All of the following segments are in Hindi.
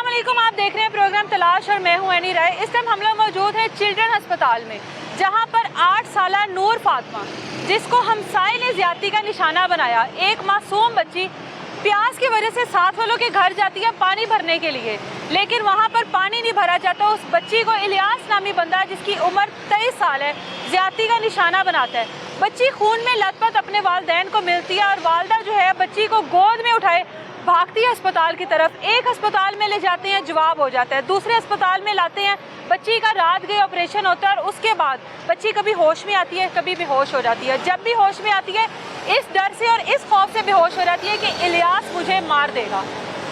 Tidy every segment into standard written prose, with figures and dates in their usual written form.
अस्सलामुअलैकुम, आप देख रहे हैं प्रोग्राम तलाश और मैं हूं एनी राय। इस टाइम हम लोग मौजूद हैं चिल्ड्रन अस्पताल में, जहां पर 8 साला नूर फातिमा, जिसको हमसाये ने ज्यादती का निशाना बनाया, एक मासूम बच्ची प्यास की वजह से साथ वालों के घर जाती है पानी भरने के लिए, लेकिन वहां पर पानी नहीं भरा जाता। उस बच्ची को इलियास नामी बंदा, जिसकी उम्र 23 साल है, ज्यादती का निशाना बनाता है। बच्ची खून में लथपथ अपने वालिदैन को मिलती है और वालदा जो है बच्ची को गोद में उठाए भागती है अस्पताल की तरफ। एक अस्पताल में ले जाते हैं, जवाब हो जाता है, दूसरे अस्पताल में लाते हैं, बच्ची का रात गए ऑपरेशन होता है और उसके बाद बच्ची कभी होश में आती है, कभी बेहोश हो जाती है। जब भी होश में आती है, इस डर से और इस खौफ से बेहोश हो जाती है कि इलियास मुझे मार देगा।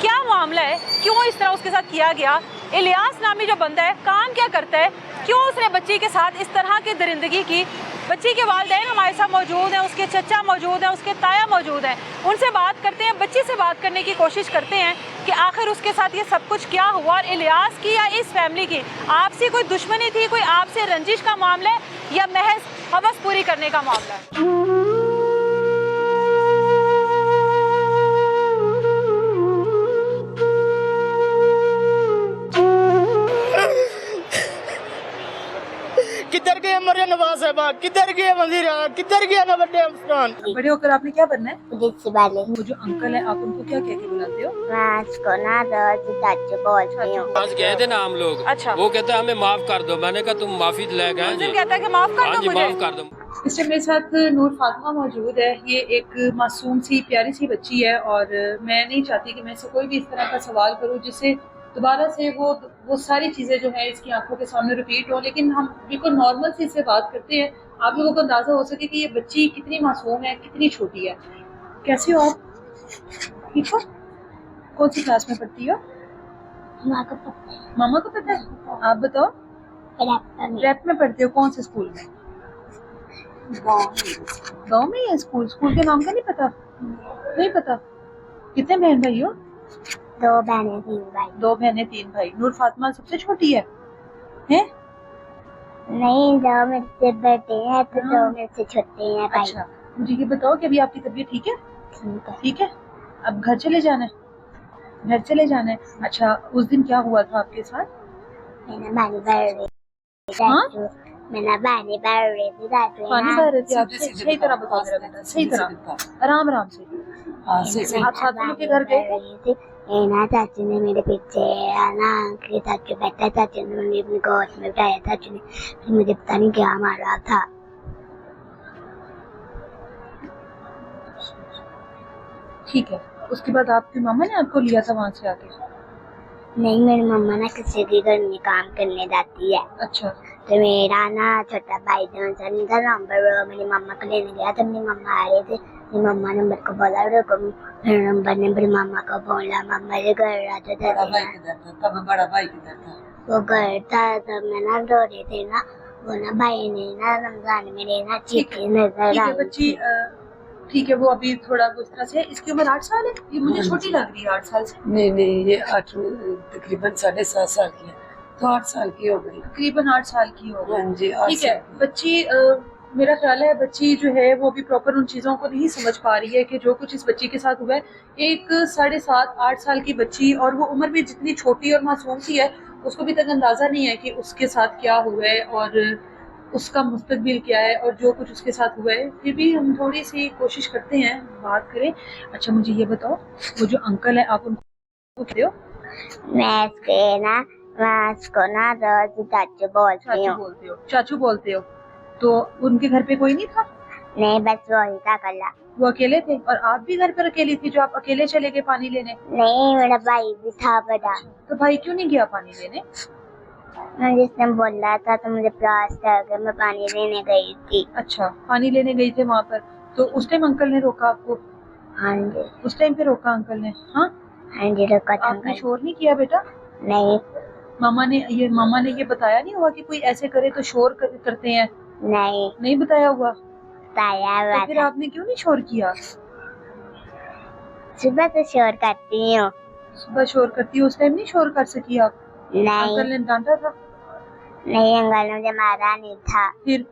क्या मामला है, क्यों इस तरह उसके साथ किया गया? इलियास नामी जो बंदा है काम क्या करता है, क्यों उसने बच्ची के साथ इस तरह की दरिंदगी की? बच्ची के वालिदैन हमारे साथ मौजूद हैं, उसके चचा मौजूद हैं, उसके ताया मौजूद हैं। उनसे बात करते हैं, बच्ची से बात करने की कोशिश करते हैं कि आखिर उसके साथ ये सब कुछ क्या हुआ और इलियास की या इस फैमिली की आपसी कोई दुश्मनी थी, कोई आपसे रंजिश का मामला है या महज हवस पूरी करने का मामला है। किधर गए मरियम नवाज साहबा, किधर गए वजीर, किधर गया ना बड़े अफसरान। बड़े होकर आपने क्या बनना है? पुलिस वाले। वो जो अंकल है, आप उनको क्या कह के बुलाते हो? मैं उसको ना रोज चाचू बोलती हूँ। आज गए थे ना हम लोग। अच्छा। वो कहता है हमें माफ कर दो। मैंने कहा तुम माफी ले गए जी। कहता है कि माफ कर हाँ दो जी, मुझे। माफ कर दो। इस टाइम मेरे साथ नूर फातिमा मौजूद है। ये एक मासूम सी प्यारी सी बच्ची है और मैं नहीं चाहती कि मैं इससे कोई भी इस तरह का सवाल करूं जिससे दोबारा से वो सारी चीज़ें जो है इसकी आंखों के सामने रिपीट हो। लेकिन हम बिल्कुल नॉर्मल सी इससे बात करते हैं, आप लोगों को अंदाजा हो सके कि ये बच्ची कितनी मासूम है, कितनी छोटी है। कैसी हो आप? ठीक हो? कौन सी क्लास में पढ़ती हो? माँ को पता है। मामा को पता है? आप बताओ। रैप में पढ़ते हो? कौन से स्कूल में? गाँव में ही है स्कूल? स्कूल के नाम का नहीं पता? नहीं पता। कितने बहन भाई हो? 2 बहनें 3 भाई। 2 बहनें 3 भाई। नूर फातिमा सबसे छोटी है? हैं? नहीं, 2 मेरे से बड़े हैं तो 2 मेरे से छोटे हैं भाई। अच्छा, मुझे ये बताओ कि अभी आपकी तबीयत ठीक है? ठीक है। ठीक है। अब घर चले जाना है? घर चले जाना है। अच्छा, उस दिन क्या हुआ था आपके साथ? मैंने पानी भर रही थी। हाँ? मैंने पानी भर रही थी। पानी भर रहे थे आप? सही तरह बताओ मेरा बेटा, सही तरह, आराम आराम से। आप साथ वालों के घर गए थे? ना चाचू ने मेरे पीछे ना कि चाचू बैठा, चाचू ने मुझे अपनी गोद में उठाया, चाचू ने फिर मुझे पता नहीं क्या मारा था। ठीक है। उसके बाद आपकी मामा ने आपको लिया था वहाँ से आके? नहीं, मेरी मम्मा ना किसी के घर में काम करने जाती है। अच्छा। तो मेरा ना छोटा भाई जो का नंबर मेरी मम्मा को लेने गया था। मेरी मम्मा आ रही थी, मेरी मम्मा ने मेरे को बोला, फिर नंबर ने मेरी मम्मा को बोला मम्मा ये घर आ तो बड़ा भाई किधर था? तब बड़ा भाई किधर था? वो घर था। तब मैं ना रो रही थी ना, वो ना भाई ने ना रमजान मेरे ना चीखी नजर आई। बच्ची ठीक है, वो अभी थोड़ा उस तरह से। इसकी उम्र 8 साल है? ये मुझे छोटी लग रही है 8 साल से। नहीं, ये 8 तकरीबन 7.5 साल की है, तो 8 साल की हो गई। तकरीबन 8 साल की हो गई। हाँ जी, 8 ठीक है। बच्ची मेरा ख्याल है बच्ची जो है वो अभी प्रॉपर उन चीज़ों को नहीं समझ पा रही है कि जो कुछ इस बच्ची के साथ हुआ है। एक 7.5-8 साल की बच्ची, और वो उम्र भी जितनी छोटी और मासूम सी है, उसको भी तक अंदाज़ा नहीं है कि उसके साथ क्या हुआ है और उसका मुस्तकबिल क्या है और जो कुछ उसके साथ हुआ है। फिर भी हम थोड़ी सी कोशिश करते हैं बात करें। अच्छा, मुझे ये बताओ, वो जो अंकल है आप उनको कहते हो? मैं उसको ना रोज चाचू बोलती हूँ। बोलते हो? चाचू बोलते हो? तो उनके घर पे कोई नहीं था? नहीं, बस वही था कल्ला। वो अकेले थे? और आप भी घर पर अकेली थी जो आप अकेले चले गए पानी लेने? नहीं, मेरा भाई भी था बड़ा। तो भाई क्यों नहीं गया पानी लेने? जिसने बोला था तो मुझे प्यास लगा, मैं पानी लेने गई थी। अच्छा, पानी लेने गई थे वहाँ पर, तो उस टाइम अंकल ने रोका आपको? हाँ जी। उस टाइम पे रोका अंकल ने? हाँ जी, रोका था। आपने शोर नहीं किया बेटा? नहीं। मामा ने ये बताया नहीं हुआ कि कोई ऐसे करे तो शोर करते हैं? नहीं बताया हुआ? बताया हुआ तो फिर था। आपने क्यों नहीं शोर किया? सुबह तो शोर करती हूँ। सुबह शोर करती हो, उस टाइम नहीं शोर कर सकी आप? अंकल ने डांटा था? नहीं, अंकल ने मुझे मारा नहीं था। फिर?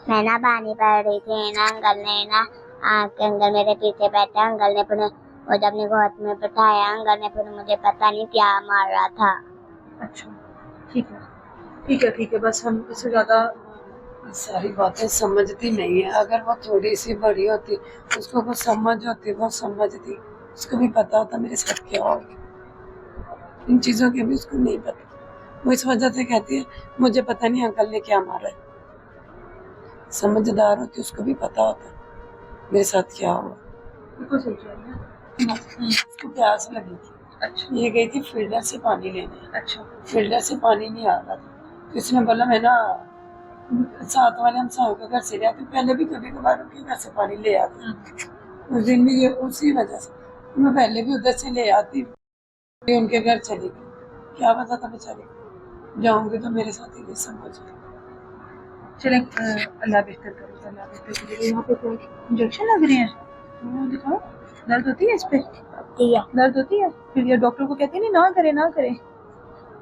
मैं ना पानी भर रही थी ना, अंकल ने ना आके अंकल मेरे पीछे बैठा, अंकल ने अपने और जब मेरे को हाथ में बैठाया अंकल ने, फिर मुझे पता नहीं क्या मार रहा था। अच्छा, ठीक है ठीक है ठीक है, बस हम इससे ज़्यादा सारी बातें समझती नहीं है। अगर वो थोड़ी सी बड़ी होती, उसको कुछ समझ होती, वो समझती, उसको भी पता होता मेरे साथ क्या होगा। इन चीज़ों के भी उसको नहीं पता। वो इस वजह से कहती है मुझे पता नहीं अंकल ने क्या मारा है। समझदार होती, उसको भी पता होता मेरे साथ क्या हुआ। बिल्कुल सही कह रही हैं। उसको प्यास लगी थी। अच्छा ये गई थी फिल्टर से पानी लेने। अच्छा फिल्टर से पानी नहीं आ रहा था, तो इसने बोला मैं ना साथ वाले हम साहब के घर से ले आती, पहले भी कभी कभार उनके घर से पानी ले आती। उस दिन भी ये उसी वजह से मैं पहले भी उधर से ले आती, उनके घर चली गई। क्या पता था बेचारी जाऊंगी तो मेरे साथ ही नहीं समझ। चलें, अल्लाह बेहतर करे, अल्लाह बेहतर करे। यहाँ पे कोई इंजेक्शन लग रहे हैं, वो दिखाओ। दर्द होती है इस पे? दर्द होती है? फिर ये डॉक्टर को कहते नहीं ना करें ना करें,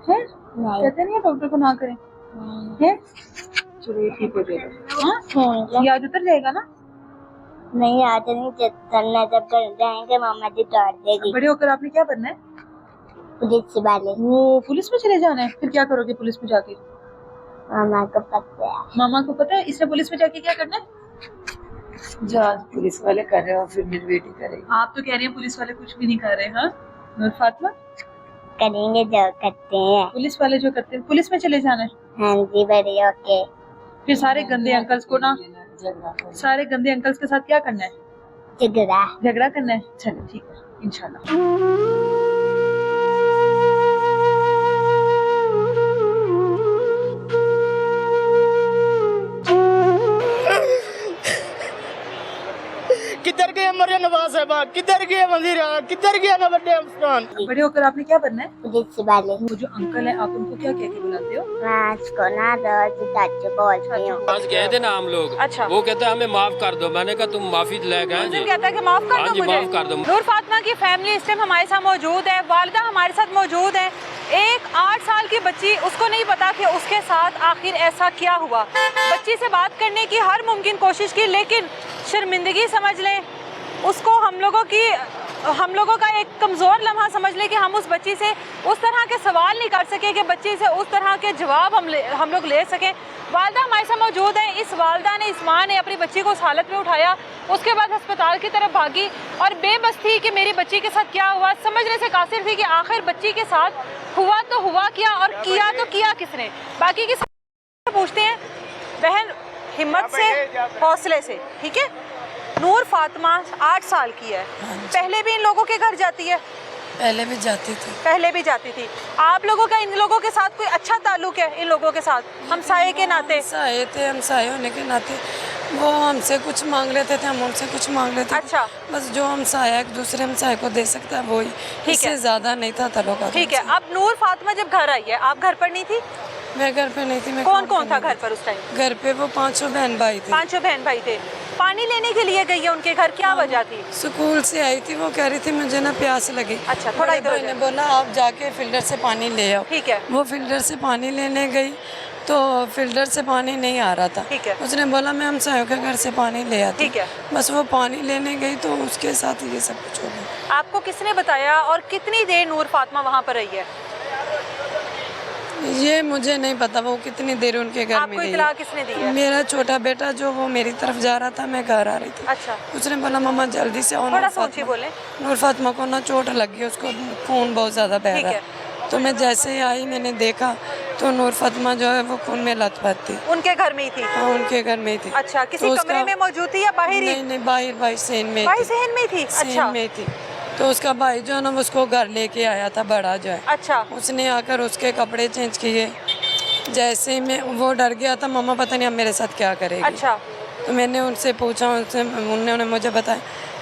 हैं? कहते नहीं है डॉक्टर को ना करें, हैं? चलो ये ठीक हो जाएगा। हाँ, ये आज उतर जाएगा ना? नहीं आज नहीं चलना, जब कर जाएंगे मामा जी तोड़ देगी। बड़े होकर आपने क्या बनना है? पुलिस वाले। वो पुलिस में चले जाना है? फिर क्या करोगे पुलिस में जाके? मामा को पता है। मामा को पता है इसने पुलिस में जाके क्या करना है? जो आज पुलिस वाले कर रहे हो फिर मेरी बेटी करेगी। आप तो कह रही हैं पुलिस वाले कुछ भी नहीं कर रहे। हाँ नूर फातिमा, करेंगे जो करते हैं। पुलिस वाले जो करते हैं, पुलिस में चले जाना है। हाँ जी बड़े ओके। फिर सारे गंदे अंकल्स को ना, झगड़ा कर। सारे गंदे अंकल्स के साथ क्या करना है? झगड़ा। झगड़ा करना है। चलो ठीक है इंशाल्लाह। किधर गए मरियम नवाज साहबा, किधर गए वजीर, किधर गया ना बड़े अफसरान। बड़े होकर आपने क्या बनना है? पुलिस वाले। वो जो अंकल है आप उनको क्या कह के बुलाते हो? आज को ना रोज चाचू बोलती हूँ। आज गए थे ना हम लोग। अच्छा। वो कहता है हमें माफ कर दो। मैंने कहा तुम माफी ले गए जी। कहता है कि माफ कर हाँ दो जी, मुझे। माफ कर दो। नूर फातिमा की फैमिली इस टाइम हमारे साथ मौजूद है, वालिदा हमारे साथ मौजूद है। एक 8 साल की बच्ची, उसको नहीं पता कि उसके साथ आखिर ऐसा क्या हुआ। बच्ची से बात करने की हर मुमकिन कोशिश की, लेकिन शर्मिंदगी समझ लें, उसको हम लोगों का एक कमज़ोर लम्हा समझ लें कि हम उस बच्ची से उस तरह के सवाल नहीं कर सके कि बच्ची से उस तरह के जवाब हम लोग ले सकें। वालिदा हमारे साथ मौजूद हैं। इस वालिदा ने, इस माँ ने अपनी बच्ची को उस हालत में उठाया, उसके बाद अस्पताल की तरफ भागी और बेबस थी कि मेरी बच्ची के साथ क्या हुआ, समझने से कासिर थी कि आखिर बच्ची के साथ हुआ तो हुआ क्या और किया तो किया किसने। बाकी की पूछते हैं बहन हिम्मत से, हौसले से, ठीक है? नूर फातिमा 8 साल की है। पहले भी इन लोगों के घर जाती है? पहले भी जाती थी। पहले भी जाती थी। आप लोगों का इन लोगों के साथ कोई अच्छा ताल्लुक है? इन लोगों के साथ हमसाये के नाते? हमसाये थे, हमसाये होने के नाते वो हमसे कुछ मांग लेते थे, हम उनसे कुछ मांग लेते थे। अच्छा। बस जो हमसाया एक दूसरे हमसाये को दे सकता है वही, इससे ज्यादा नहीं था ताल्लुक। ठीक है। अब नूर फातिमा जब घर आई है, आप घर पर नहीं थी? मैं घर पे नहीं थी। मैं कौन कौन था घर पर उस टाइम? घर पे वो 5 बहन भाई थे। 5 बहन भाई थे। पानी लेने के लिए गई है उनके घर, क्या वजह थी? स्कूल से आई थी, वो कह रही थी मुझे ना प्यास लगी। अच्छा, थोड़ा इधर हो ने जाए। बोला आप जाके फिल्टर से पानी ले आओ। ठीक है। वो फिल्टर से पानी लेने गई तो फिल्टर से पानी नहीं आ रहा था। ठीक है। उसने बोला मैं हमसायों के घर से पानी ले आती। ठीक है। बस वो पानी लेने गई तो उसके साथ ये सब कुछ हो गया। आपको किसने बताया और कितनी देर नूर फातिमा वहाँ पर रही है? ये मुझे नहीं पता वो कितनी देर उनके घर में आपको रही इत्तला है। किसने दी है? मेरा छोटा बेटा जो वो मेरी तरफ जा रहा था, मैं घर आ रही थी। अच्छा। उसने बोला मम्मा जल्दी से आओ। थोड़ा सोचिए बोले। नूर फातिमा को ना चोट लगी, उसको खून बहुत ज़्यादा बह रहा ठीक है। तो मैं जैसे ही आई मैंने देखा तो नूर फातिमा जो है वो खून में लथपथ थी। उनके घर में ही थी? हाँ उनके घर में ही थी। अच्छा, किसी तो कमरे में मौजूद थी या बाहर ही? नहीं बाहर सहन में बाहर थी। सहन में थी? सहन अच्छा। में थी। तो उसका भाई जो है ना उसको घर लेके आया था, बड़ा जो है। अच्छा। उसने आकर उसके कपड़े चेंज किए। जैसे ही मैं वो डर गया था मम्मा पता नहीं अब मेरे साथ क्या करेगी। अच्छा। तो मैंने उनसे पूछा, उन्होंने मुझे बताया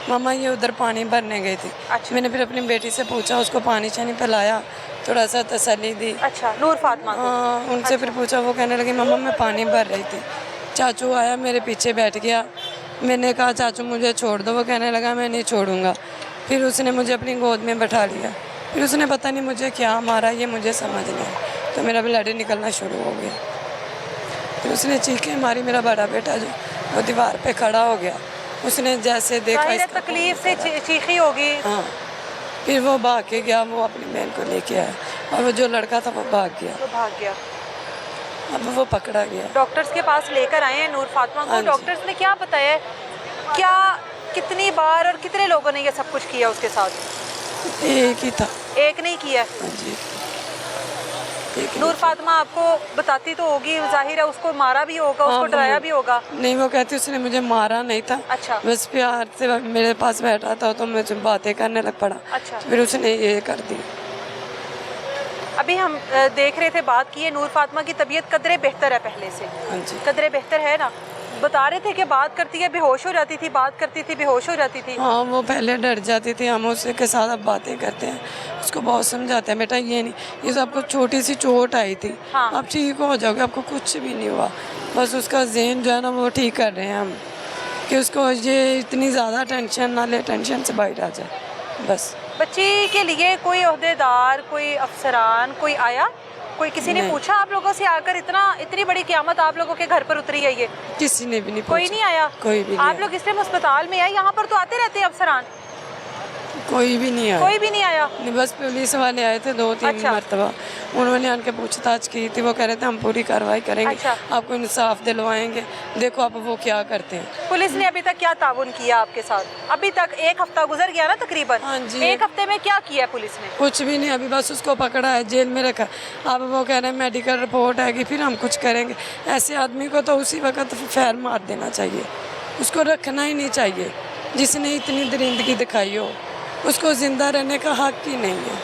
मामा ये उधर पानी भरने गई थी। अच्छा। मैंने फिर अपनी बेटी से पूछा, उसको पानी शानी पिलाया, थोड़ा सा तसल्ली दी। अच्छा, नूर फातिमा को? हाँ उनसे फिर पूछा, वो कहने लगी मम्मा मैं पानी भर रही थी। चाचू आया मेरे पीछे बैठ गया। मैंने कहा चाचू मुझे छोड़ दो। वो कहने लगा मैं नहीं छोड़ूंगा। फिर उसने मुझे अपनी गोद में बैठा लिया। फिर उसने पता नहीं मुझे क्या मारा, ये मुझे समझ नहीं आया। तो मेरा ब्लड निकलना शुरू हो गया। फिर उसने चीखें मारी। मेरा बड़ा बेटा जो वो दीवार पे खड़ा हो गया, उसने जैसे देखा जाहिर है इसका तकलीफ से चीखी होगी। हाँ, फिर वो भाग के गया, वो अपनी बहन को लेके आया और वो जो लड़का था वो भाग गया। तो भाग गया। अब वो पकड़ा गया। डॉक्टर्स के पास लेकर आए हैं नूर फातिमा हाँ को। जी। डॉक्टर्स ने क्या बताया है, क्या कितनी बार और कितने लोगों ने ये सब कुछ किया उसके साथ? एक ही था। एक नहीं किया। हाँ जी, एक ही नूर था। फातिमा आपको बताती तो होगी, जाहिर है उसको मारा भी होगा, हाँ, उसको वो डराया भी होगा। नहीं, वो कहती उसने मुझे मारा नहीं था। अच्छा। बस प्यार से मेरे पास बैठा था तो मुझे बातें करने लग पड़ा। अच्छा। फिर उसने ये कर दी। अभी हम देख रहे थे, बात की है, नूर फातिमा की तबीयत कदरे बेहतर है पहले से। हाँ जी। कदरे बेहतर है ना? बता रहे थे कि बात करती है बेहोश हो जाती थी, बात करती थी बेहोश हो जाती थी। हाँ, वो पहले डर जाती थी। हम उसके के साथ अब बातें करते हैं, उसको बहुत समझाते हैं, बेटा ये नहीं, ये तो आपको छोटी सी चोट आई थी। हाँ। आप ठीक हो जाओगे, आपको कुछ भी नहीं हुआ। बस उसका ज़हन जो है ना वो ठीक कर रहे हैं हम, कि उसको ये इतनी ज़्यादा टेंशन ना ले, टेंशन से बाहर आ जाए बस। बच्ची के लिए कोई ओहदेदार, कोई अफसरान, कोई आया? कोई किसी ने नहीं। पूछा आप लोगों से आकर? इतनी बड़ी क़यामत आप लोगों के घर पर उतरी है ये? किसी ने भी नहीं कोई पूछा। नहीं आया? कोई भी नहीं आप आया। लोग इस टाइम अस्पताल में है, यहाँ पर तो आते रहते हैं अफसरान। कोई भी नहीं आया। कोई भी नहीं आया? नहीं, बस पुलिस वाले आए थे 2-3 अच्छा। मरतबा। उन्होंने आके पूछताछ की थी। वो कह रहे थे हम पूरी कार्रवाई करेंगे, अच्छा। आपको इंसाफ दिलवाएंगे। देखो आप वो क्या करते हैं। पुलिस ने अभी तक क्या ताउन किया आपके साथ? अभी तक 1 हफ्ता गुजर गया ना तकरीबन। हाँ जी। 1 हफ्ते में क्या किया पुलिस ने? कुछ भी नहीं, अभी बस उसको पकड़ा है, जेल में रखा। अब वो कह रहे हैं मेडिकल रिपोर्ट आएगी फिर हम कुछ करेंगे। ऐसे आदमी को तो उसी वक्त फैर मार देना चाहिए, उसको रखना ही नहीं चाहिए। जिसने इतनी दरिंदगी दिखाई हो, उसको ज़िंदा रहने का हक ही नहीं है।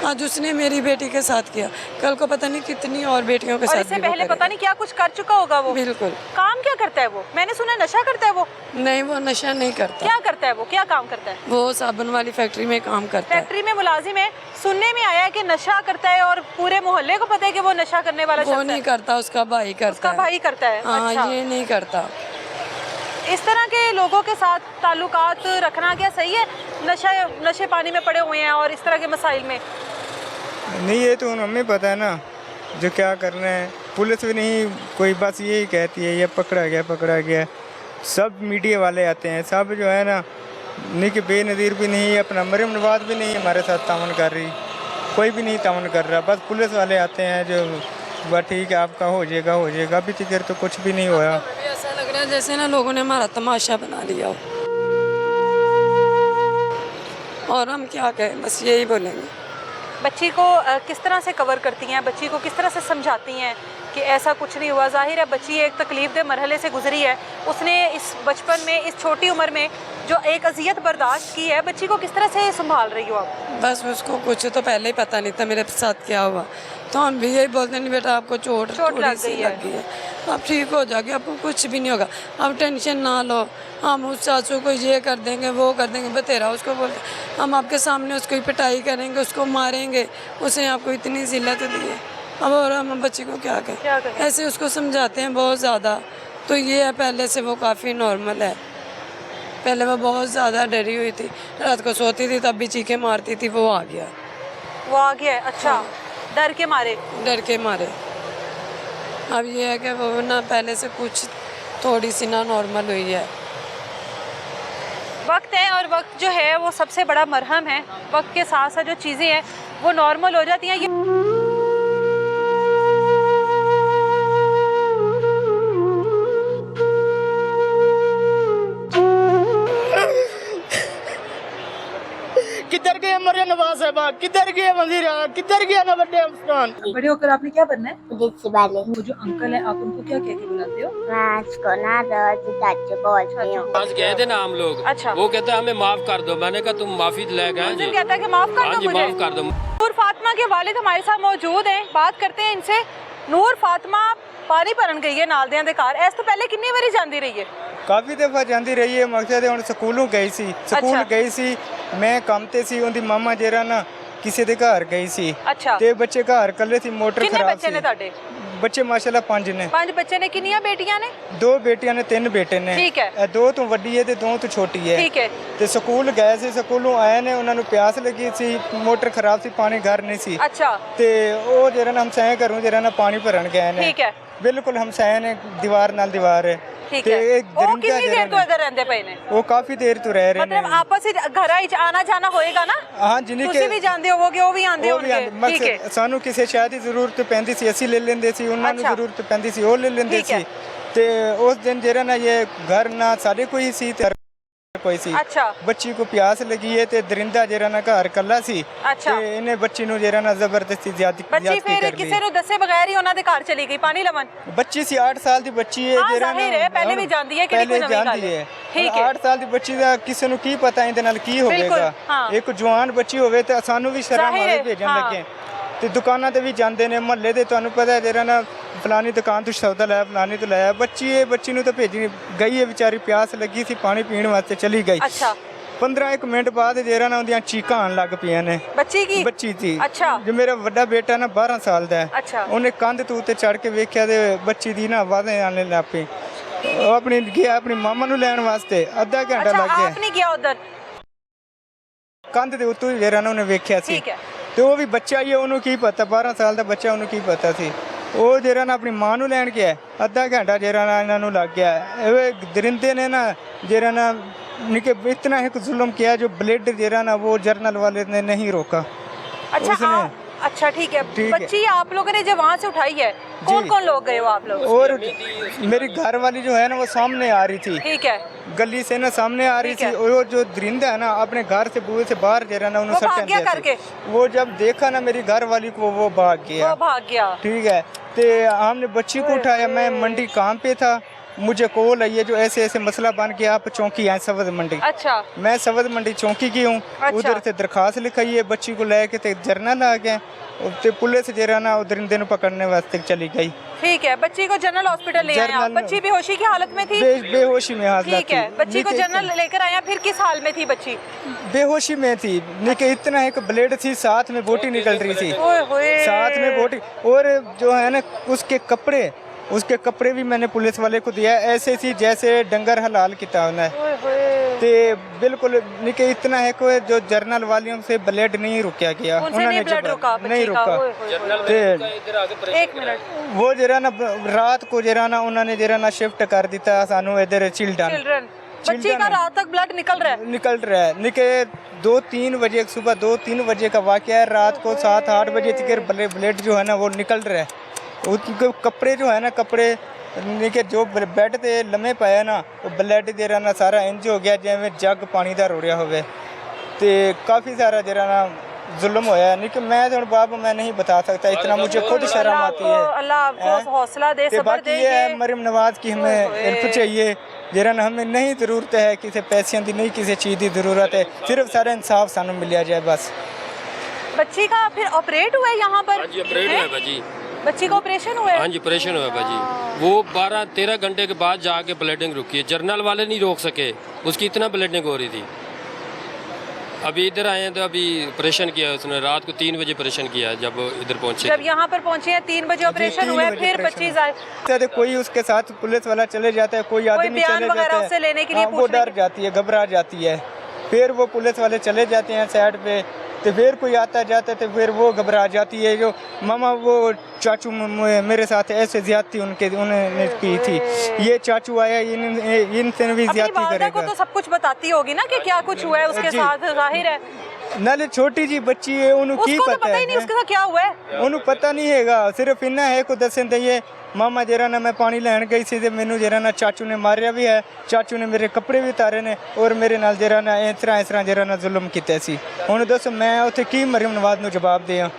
आज उसने मेरी बेटी के साथ किया, कल को पता नहीं कितनी और बेटियों के और साथ इससे भी वो पहले पता करेगा। नहीं क्या कुछ कर चुका होगा वो। बिल्कुल काम क्या करता है वो? मैंने सुना नशा करता है वो। नहीं, वो नशा नहीं करता। क्या करता है वो? क्या काम करता है? वो साबुन वाली फैक्ट्री में काम करता है। फैक्ट्री में मुलाजिम है। सुनने में आया है कि नशा करता है और पूरे मोहल्ले को पता है कि वो नशा करने वाला वो शख्स नहीं है। करता, उसका भाई करता उसका है। भाई करता है। हाँ, अच्छा। ये नहीं करता। इस तरह के लोगों के साथ ताल्लुकात रखना क्या सही है? नशे पानी में पड़े हुए हैं और इस तरह के मसाइल में। नहीं, ये तो हमें पता है ना जो क्या करना है। पुलिस भी नहीं, कोई बस यही कहती है ये पकड़ा गया। सब मीडिया वाले आते हैं, सब जो है ना, नहीं कि बेनज़ीर भी नहीं, अपना मरियम नवाज भी नहीं हमारे साथ तावन कर रही, कोई भी नहीं तावन कर रहा। बस पुलिस वाले आते हैं जो बस ठीक है आपका हो जाएगा। अभी तक तो कुछ भी नहीं हुआ। ऐसा लग रहा है जैसे ना लोगों ने हमारा तमाशा बना लिया हो। और हम क्या कहें, बस यही बोलेंगे। बच्ची को किस तरह से कवर करती हैं? बच्ची को किस तरह से समझाती हैं कि ऐसा कुछ नहीं हुआ? जाहिर है बच्ची एक तकलीफ़देह मरहले से गुजरी है। उसने इस बचपन में, इस छोटी उम्र में जो एक अजियत बर्दाश्त की है, बच्ची को किस तरह से संभाल रही हो आप? बस उसको कुछ तो पहले ही पता नहीं था मेरे साथ क्या हुआ, तो हम भी यही बोलते नहीं बेटा आपको चोट थोड़ी सी लग गई है, आप ठीक हो जाओगे, आपको कुछ भी नहीं होगा, आप टेंशन ना लो, हम उस चाचू को ये कर देंगे वो कर देंगे। बतेरा उसको बोलते हम आपके सामने उसको ही पिटाई करेंगे, उसको मारेंगे, उसने आपको इतनी जिल्लत दी है, अब और हम बच्ची को क्या करें? ऐसे उसको समझाते हैं बहुत ज़्यादा। तो ये है, पहले से वो काफ़ी नॉर्मल है। पहले वो बहुत ज़्यादा डरी हुई थी, रात को सोती थी तब भी चीखें मारती थी, वो आ गया। वो आ गया है? अच्छा। डर के मारे? डर के मारे। अब ये है कि वो ना पहले से कुछ थोड़ी सी ना नॉर्मल हुई है। वक्त है और वक्त जो है वो सबसे बड़ा मरहम है। वक्त के साथ साथ जो चीज़ें हैं वो नॉर्मल हो जाती हैं। ये किधर गए मरियम नवाज साहबा, किधर गए वजीर, किधर गया ना बड़े अफसरान। बड़े होकर आपने क्या बनना है? पुलिस वाले। वो जो अंकल है आप उनको क्या कह के बुलाते हो? मैं उसको ना रोज चाचू बोलती हूँ। आज गए थे ना हम लोग। अच्छा। वो कहता है हमें माफ कर दो, मैंने कहा तुम माफी ले गए जी। कहता है कि माफ कर हाँ दो जी, मुझे। माफ कर दो। नूर फातिमा के वालिद हमारे साथ मौजूद हैं, बात करते हैं इनसे। नूर फातिमा पानी भरन गई है नालदियां दे घर, इस तो पहले कितनी बारी जाती रही है? काफ़ी दफ़ा जाती रही है। मकसद है ਹੁਣ ਸਕੂਲੋਂ ਗਈ ਸੀ, ਸਕੂਲ ਗਈ ਸੀ, ਮੈਂ ਕੰਮ ਤੇ ਸੀ, ਉਹਦੀ ਮਾਮਾ ਜਿਹੜਾ ਨਾ ਕਿਸੇ ਦੇ ਘਰ ਗਈ ਸੀ अच्छा। ਤੇ ਬੱਚੇ ਘਰ ਇਕੱਲੇ ਸੀ, ਮੋਟਰ कितने ਖਰਾਬ बच्चे ਸੀ। ने ਤੁਹਾਡੇ? ਬੱਚੇ ਮਾਸ਼ਾਅੱਲਾ 5 ਨੇ, 5 बच्चे ने। कितनी बेटियां ने? 2 ਬੇਟੀਆਂ ਨੇ 3 ਬੇਟੇ ਨੇ। ठीक है। ਇਹ 2 ਤੋਂ ਵੱਡੀ ਹੈ ਤੇ 2 ਤੋਂ ਛੋਟੀ ਹੈ। ठीक है। ਤੇ ਸਕੂਲ ਗਏ ਸੀ, ਸਕੂਲੋਂ ਆਏ ਨੇ, ਉਹਨਾਂ ਨੂੰ ਪਿਆਸ ਲੱਗੀ ਸੀ, ਮੋਟਰ ਖਰਾਬ ਸੀ, ਪਾਣੀ ਘਰ ਨਹੀਂ ਸੀ अच्छा। ਤੇ ਉਹ ਜਿਹੜਾ ਨਾ ਹਮਸਾਏ ਘਰੋਂ ਜਿਹੜਾ ਨਾ ਪਾਣੀ ਭਰਨ ਗਏ ਨੇ। ठीक है। ਬਿਲਕੁਲ ਹਮਸਾਏ ਨੇ, ਦੀਵਾਰ ਨਾਲ ਦੀਵਾਰ ਹੈ ठीक ਤੇ है ਇਹ ਉਹ ਦਰਿੰਦਾ ਕਿੰਨੀ ਦੇਰ ਜਿਹੜਾ ਤੋਂ ਇੱਧਰ ਰਹਿੰਦੇ ਪਏ ਨੇ ਉਹ ਕਾਫੀ ਦੇਰ ਤੋਂ ਰਹਿ ਰਹੇ ਨੇ ਮਤਲਬ ਆਪਸ ਵਿੱਚ ਘਰਾਂ ਵਿੱਚ ਆਣਾ ਜਾਣਾ ਹੋਏਗਾ ਨਾ ਹਾਂ ਜਿੰਨੀ ਤੁਸੀਂ ਵੀ ਜਾਂਦੇ ਹੋਵੋਗੇ ਉਹ ਵੀ ਆਂਦੇ ਉਹ ਵੀ ਹੋਣਗੇ ਆਉਂਦੇ। ਠੀਕ ਹੈ ਮਕਸਦ ਸਾਨੂੰ ਕਿਸੇ ਸ਼ਾਇਦ ਦੀ ਜ਼ਰੂਰਤ ਪੈਂਦੀ ਸੀ ਅਸੀਂ ਲੈ ਲੈਂਦੇ ਸੀ ਉਹਨਾਂ ਨੂੰ ਅੱਛਾ। ਜ਼ਰੂਰਤ ਪੈਂਦੀ ਸੀ ਉਹ ਲੈ ਲੈਂਦੇ ਠੀਕ ਹੈ। ਸੀ ਤੇ ਉਸ ਦਿਨ ਜਿਹੜਾ ਨਾ ਇਹ ਘਰ ਨਾ ਸਾਡੇ ਕੋਈ ਸੀ ਤੇ ਕੋਈ ਸੀ ਅੱਛਾ ਬੱਚੀ को प्यास लगी है ਤੇ ਦਰਿੰਦਾ ਜਿਹੜਾ ਨਾ ਘਰ ਕੱਲਾ ਸੀ ਅੱਛਾ ਤੇ ਇਹਨੇ ਬੱਚੀ ਨੂੰ ਜਿਹੜਾ ਨਾ ਜ਼ਬਰਦਸਤੀ ਬੱਚੀ ਜ਼ਿਆਦਤੀ ਫਿਰ ਕਰ ਕਿਸੇ ਲਈ ਨੂੰ ਦੱਸੇ ਬਗੈਰ ਹੀ ਉਹਨਾਂ ਦੇ ਘਰ ਚਲੀ ਗਈ ਪਾਣੀ ਲਵਣ ਬੱਚੀ ਸੀ 8 ਸਾਲ ਦੀ ਬੱਚੀ ਹੈ ਹਾਂ, ਜ਼ਾਹਿਰ ਹੈ, ਪਹਿਲੇ ਵੀ ਜਾਂਦੀ ਹੈ, ਕਿਹੜੀ ਕੋਈ ਪਹਿਲੇ ਨਵੀਂ ਗੱਲ ਜਾਂਦੀ ਹੈ। ਠੀਕ ਹੈ। 8 ਸਾਲ ਦੀ ਬੱਚੀ ਦਾ ਕਿਸੇ ਨੂੰ ਕੀ ਪਤਾ ਇਹਦੇ ਨਾਲ ਕੀ ਹੋਵੇਗਾ ਹਾਂ। ਇੱਕ ਜਵਾਨ ਬੱਚੀ ਹੋਵੇ ਤੇ ਸਾਨੂੰ ਵੀ ਸ਼ਰਮ ਜ਼ਾਹਿਰ ਆਵੇ ਹੈ, ਭੇਜਣ ਹਾਂ। ਲੱਗੇ ਤੇ ਦੁਕਾਨਾਂ ਤੇ ਵੀ ਜਾਂਦੇ ਨੇ ਮੁਹੱਲੇ ਦੇ ਤੁਹਾਨੂੰ ਪਤਾ ਹੈ ਜਿਹੜਾ ਨਾ ਫਲਾਨੀ ਦੁਕਾਨ ਤੋਂ ਸੌਦਾ ਲਾਇਆ ਫਲਾਨੀ ਤੋਂ ਲਾਇਆ ਬੱਚੀ ਨੂੰ ਤਾਂ ਭੇਜਣੀ ਗਈ ਹੈ ਵਿਚਾਰੀ ਪਿਆਸ ਲੱਗੀ ਸੀ ਪਾਣੀ ਪੀਣ ਵਾਸਤੇ ਚਲੀ ਗਈ ਅੱਛਾ 15 ਮਿੰਟ ਬਾਅਦ ਜਿਹੜਾ ਨਾ ਉਹਦੀਆਂ ਚੀਕਾਂ ਆਉਣ ਲੱਗ ਪਈਆਂ ਨੇ ਬੱਚੀ ਕੀ ਬੱਚੀ ਸੀ ਅੱਛਾ ਜੋ ਮੇਰਾ ਵੱਡਾ ਬੇਟਾ ਨਾ 12 ਸਾਲ ਦਾ ਹੈ ਅੱਛਾ ਉਹਨੇ ਕੰਧ ਤੋਂ ਉੱਤੇ ਚੜ ਕੇ ਵੇਖਿਆ ਤੇ ਬੱਚੀ ਦੀ ਨਾ ਆਵਾਜ਼ਾਂ ਆਉਣ ਲੱਗ ਪਈ ਉਹ ਆਪਣੀ ਗਿਆ ਆਪਣੀ ਮਾਮਾ ਨੂੰ ਲੈਣ ਵਾਸਤੇ ਅੱਧਾ ਘੰਟਾ ਅੱਛਾ ਲੱਗ ਗਿਆ ਆਪ ਨਹੀਂ ਗਿਆ ਉਧਰ ਕੰਧ ਦੇ ਉੱਤੋਂ ਹੀ ਜਿਹੜਾ ਨਾ ਉਹਨੇ ਵੇਖਿਆ ਸੀ ਠੀਕ ਹੈ ਤੇ ਉਹ ਵੀ ਬੱਚਾ ਹੀ ਹੈ ਉਹਨੂੰ ਕੀ ਪਤਾ 12 ਸਾਲ ਦਾ ਬੱਚਾ ਉਹਨੂੰ ਕੀ ਪਤਾ ਸੀ ਉਹ ਜਿਹੜਾ ਨਾ ਆਪਣੀ ਮਾਂ ਨੂੰ ਲੈਣ ਗਿਆ ਅੱਧਾ ਘੰਟਾ ਜਿਹੜਾ ਨਾ ਇਹਨਾਂ ਨੂੰ ਲੱਗ ਗਿਆ ਇਹ ਦਰਿੰਦੇ ਨੇ ਨਾ ਜਿਹੜਾ ਨਾ निके इतना एक जुल्म किया जो ब्लेड जेरा ना वो जर्नल वाले ने नहीं रोका अच्छा अच्छा ठीक है ठीक है। बच्ची आप लोगों ने जब वहाँ से उठाई है कौन कौन लोग गए हो आप लोग और मेरी घर वाली जो है ना वो सामने आ रही थी ठीक है गली से ना सामने आ रही ठीक थी है। और वो जो दरिंदा है ना अपने घर से बुए से बाहर जरा ना वो उन्होंने भाग गया करके वो जब देखा ना मेरी घर वाली को वो भाग गया वो भाग गया ठीक है तो हमने बच्ची को उठाया मैं मंडी काम पे था मुझे कॉल आई है जो ऐसे ऐसे मसला बन गया आप चौकी आए सवद मंडी अच्छा मैं सवद मंडी चौकी की हूँ अच्छा। उधर से दरखास्त लिखाई है बच्ची को लेके ते जर्नल आ गया ते पुलिस जरा ना दरिंदे ਨੂੰ पकड़ने वास्ते चली गई ठीक है बच्ची को जनरल हॉस्पिटल ले आए आप जनरल- बच्ची बेहोशी की हालत में थी बेहोशी में हालत ठीक है थी। बच्ची को निके- जनरल लेकर आया फिर किस हाल में थी बच्ची बेहोशी में थी निके इतना एक ब्लेड थी साथ में बोटी निकल रही थी ओए होए साथ में बोटी और जो है ना उसके कपड़े भी मैंने पुलिस वाले को दिया ऐसे थी जैसे डंगर हलाल किया उन्हें ओए होए ते बिल्कुल निके इतना है को जो जर्नल वालियों से ब्लेड नहीं रुकया गया उनसे नहीं ब्लड रुका नहीं बच्ची का रुका ओए होए होए। ते एक मिनट वो जरा ना रात को जरा ना उन्होंने जरा ना शिफ्ट कर दिया सानू इधर चिल्ड्रन चिल्ड्रन बच्ची का रात तक ब्लड निकल रहा है निके 2-3 बजे सुबह 2-3 बजे का वाक़या है रात को 7-8 बजे तक ब्लेड जो है ना वो निकल रहा है उसके कपड़े जो है ना कपड़े निके जो बेड ते लम्हे पाया ना वो ब्लड जरा ना सारा इंज हो गया जिवें जग पानी दा रोड़िया होवे ते काफ़ी सारा जरा ना जुल्म होया निके मैं तो बाप मैं नहीं बता सकता इतना मुझे खुद शर्म आती है अल्लाह आपको हौसला दे ते सब्र बाकी दे ये है मरियम नवाज की हमें हेल्प चाहिए जरा ना हमें नहीं ज़रूरत है किसी पैसों की नहीं किसी चीज़ की ज़रूरत है सिर्फ सारा इंसाफ सानू मिलिया जाए बस बच्ची का फिर ऑपरेट हुआ है यहाँ पर हाँ जी ऑपरेट हुआ है भाजी बच्ची का ऑपरेशन हुआ है हाँ जी ऑपरेशन हुआ है भाजी वो 12-13 घंटे के बाद जाके ब्लीडिंग रुकी है जर्नल वाले नहीं रोक सके उसकी इतना ब्लीडिंग हो रही थी अभी इधर आए हैं तो अभी ऑपरेशन किया है उसने रात को 3 बजे ऑपरेशन किया है जब इधर पहुंचे जब यहाँ पर पहुंचे हैं 3 बजे ऑपरेशन हुआ है फिर बच्ची तो कोई उसके साथ पुलिस वाला चले जाता है कोई आदमी बयान चले वगैरह जाता उससे है लेने के लिए हाँ, वो पूछने डर जाती है घबरा जाती है फिर वो पुलिस वाले चले जाते हैं साइड पे तो फिर कोई आता जाता तो फिर वो घबरा जाती है जो मामा वो चाचू मेरे साथ ऐसे ज्यादती उन्होंने की थी ये चाचू आया इनसे भी अपनी ज्यादती वालदा को करेगा तो सब कुछ बताती होगी ना कि क्या कुछ हुआ है उसके जी। साथ जाहिर है नाले छोटी जी बच्ची है उन्हें की उसको तो पता ही नहीं है उसके साथ क्या हुआ है ਉਹਨੂੰ ਪਤਾ ਨਹੀਂ ਹੈਗਾ ਸਿਰਫ ਇੰਨਾ ਹੈ ਕੋ ਦੱਸਣ ਦਈਏ ਮਾਮਾ ਜਰਾ ਨਾ ਮੈਂ ਪਾਣੀ ਲੈਣ ਗਈ ਸੀ ਤੇ ਮੈਨੂੰ ਜਰਾ ਨਾ ਚਾਚੂ ਨੇ ਮਾਰਿਆ ਵੀ ਹੈ ਚਾਚੂ ਨੇ ਮੇਰੇ ਕੱਪੜੇ ਵੀ ਉਤਾਰੇ ਨੇ ਔਰ ਮੇਰੇ ਨਾਲ ਜਰਾ ਨਾ ਇਸ ਤਰ੍ਹਾਂ ਜਰਾ ਨਾ ਜ਼ੁਲਮ ਕੀਤਾ ਸੀ ਹੁਣ ਦੱਸੋ ਮੈਂ ਉੱਥੇ ਕੀ ਮਰੀਮ ਨਵਾਜ਼ ਨੂੰ ਜਵਾਬ ਦਿਆਂ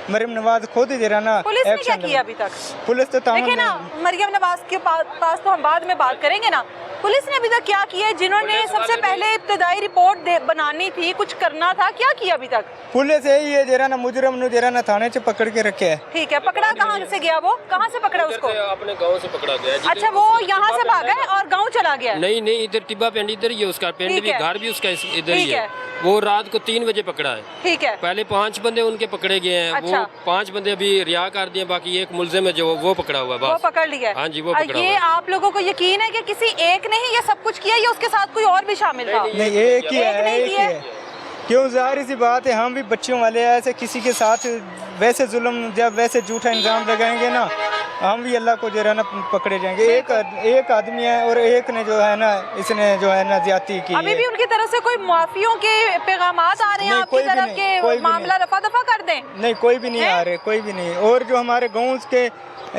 मरियम नवाज खुद जरा ना पुलिस ने क्या किया अभी तक पुलिस तो देखिए ना मरियम नवाज के पास तो हम बाद में बात करेंगे ना पुलिस ने अभी तक क्या किया है जिन्होंने सबसे पहले इब्तदाई रिपोर्ट बनानी थी कुछ करना था क्या किया अभी तक पुलिस यही है जरा ना मुजरम नु जरा ना थाने च पकड़ के रखे है ठीक है पकड़ा कहाँ से गया वो कहाँ से पकड़ा उसको अपने गांव से पकड़ा गया अच्छा वो यहाँ से भागा है और गाँव चला गया नहीं इधर टिब्बा पिंड इधर ही है उसका पिंड ठीक भी है। घर भी उसका इधर ही ठीक है है। वो रात को 3 बजे पकड़ा है ठीक है पहले 5 बंदे उनके पकड़े गए हैं अच्छा। वो 5 बंदे अभी रिहा कर दिए बाकी एक मुलजिम है जो वो पकड़ा हुआ है वो बस पकड़ लिया है। हाँ जी, वो पकड़ा ये हुआ है। आप लोगों को यकीन है कि किसी एक ने ही ये सब कुछ किया या उसके साथ कोई और भी शामिल था नहीं एक ही एक नहीं है एक ही किया। है क्यों जाहिर सी बात है हम भी बच्चों वाले हैं ऐसे किसी के साथ वैसे जुल्म जब वैसे झूठा इल्ज़ाम लगाएंगे ना हम भी अल्लाह को जो है ना पकड़े जाएंगे। एक आदमी है और एक ने जो है ना इसने जो है ना ज्यादती की अभी है। भी उनकी तरफ से कोई माफियों के पैगामात आ रहे हैं नहीं, आपकी कोई भी तरफ नहीं, के कोई भी मामला रफा दफा कर दें? नहीं, कोई भी नहीं आ रहे, कोई भी नहीं। और जो हमारे गाँव के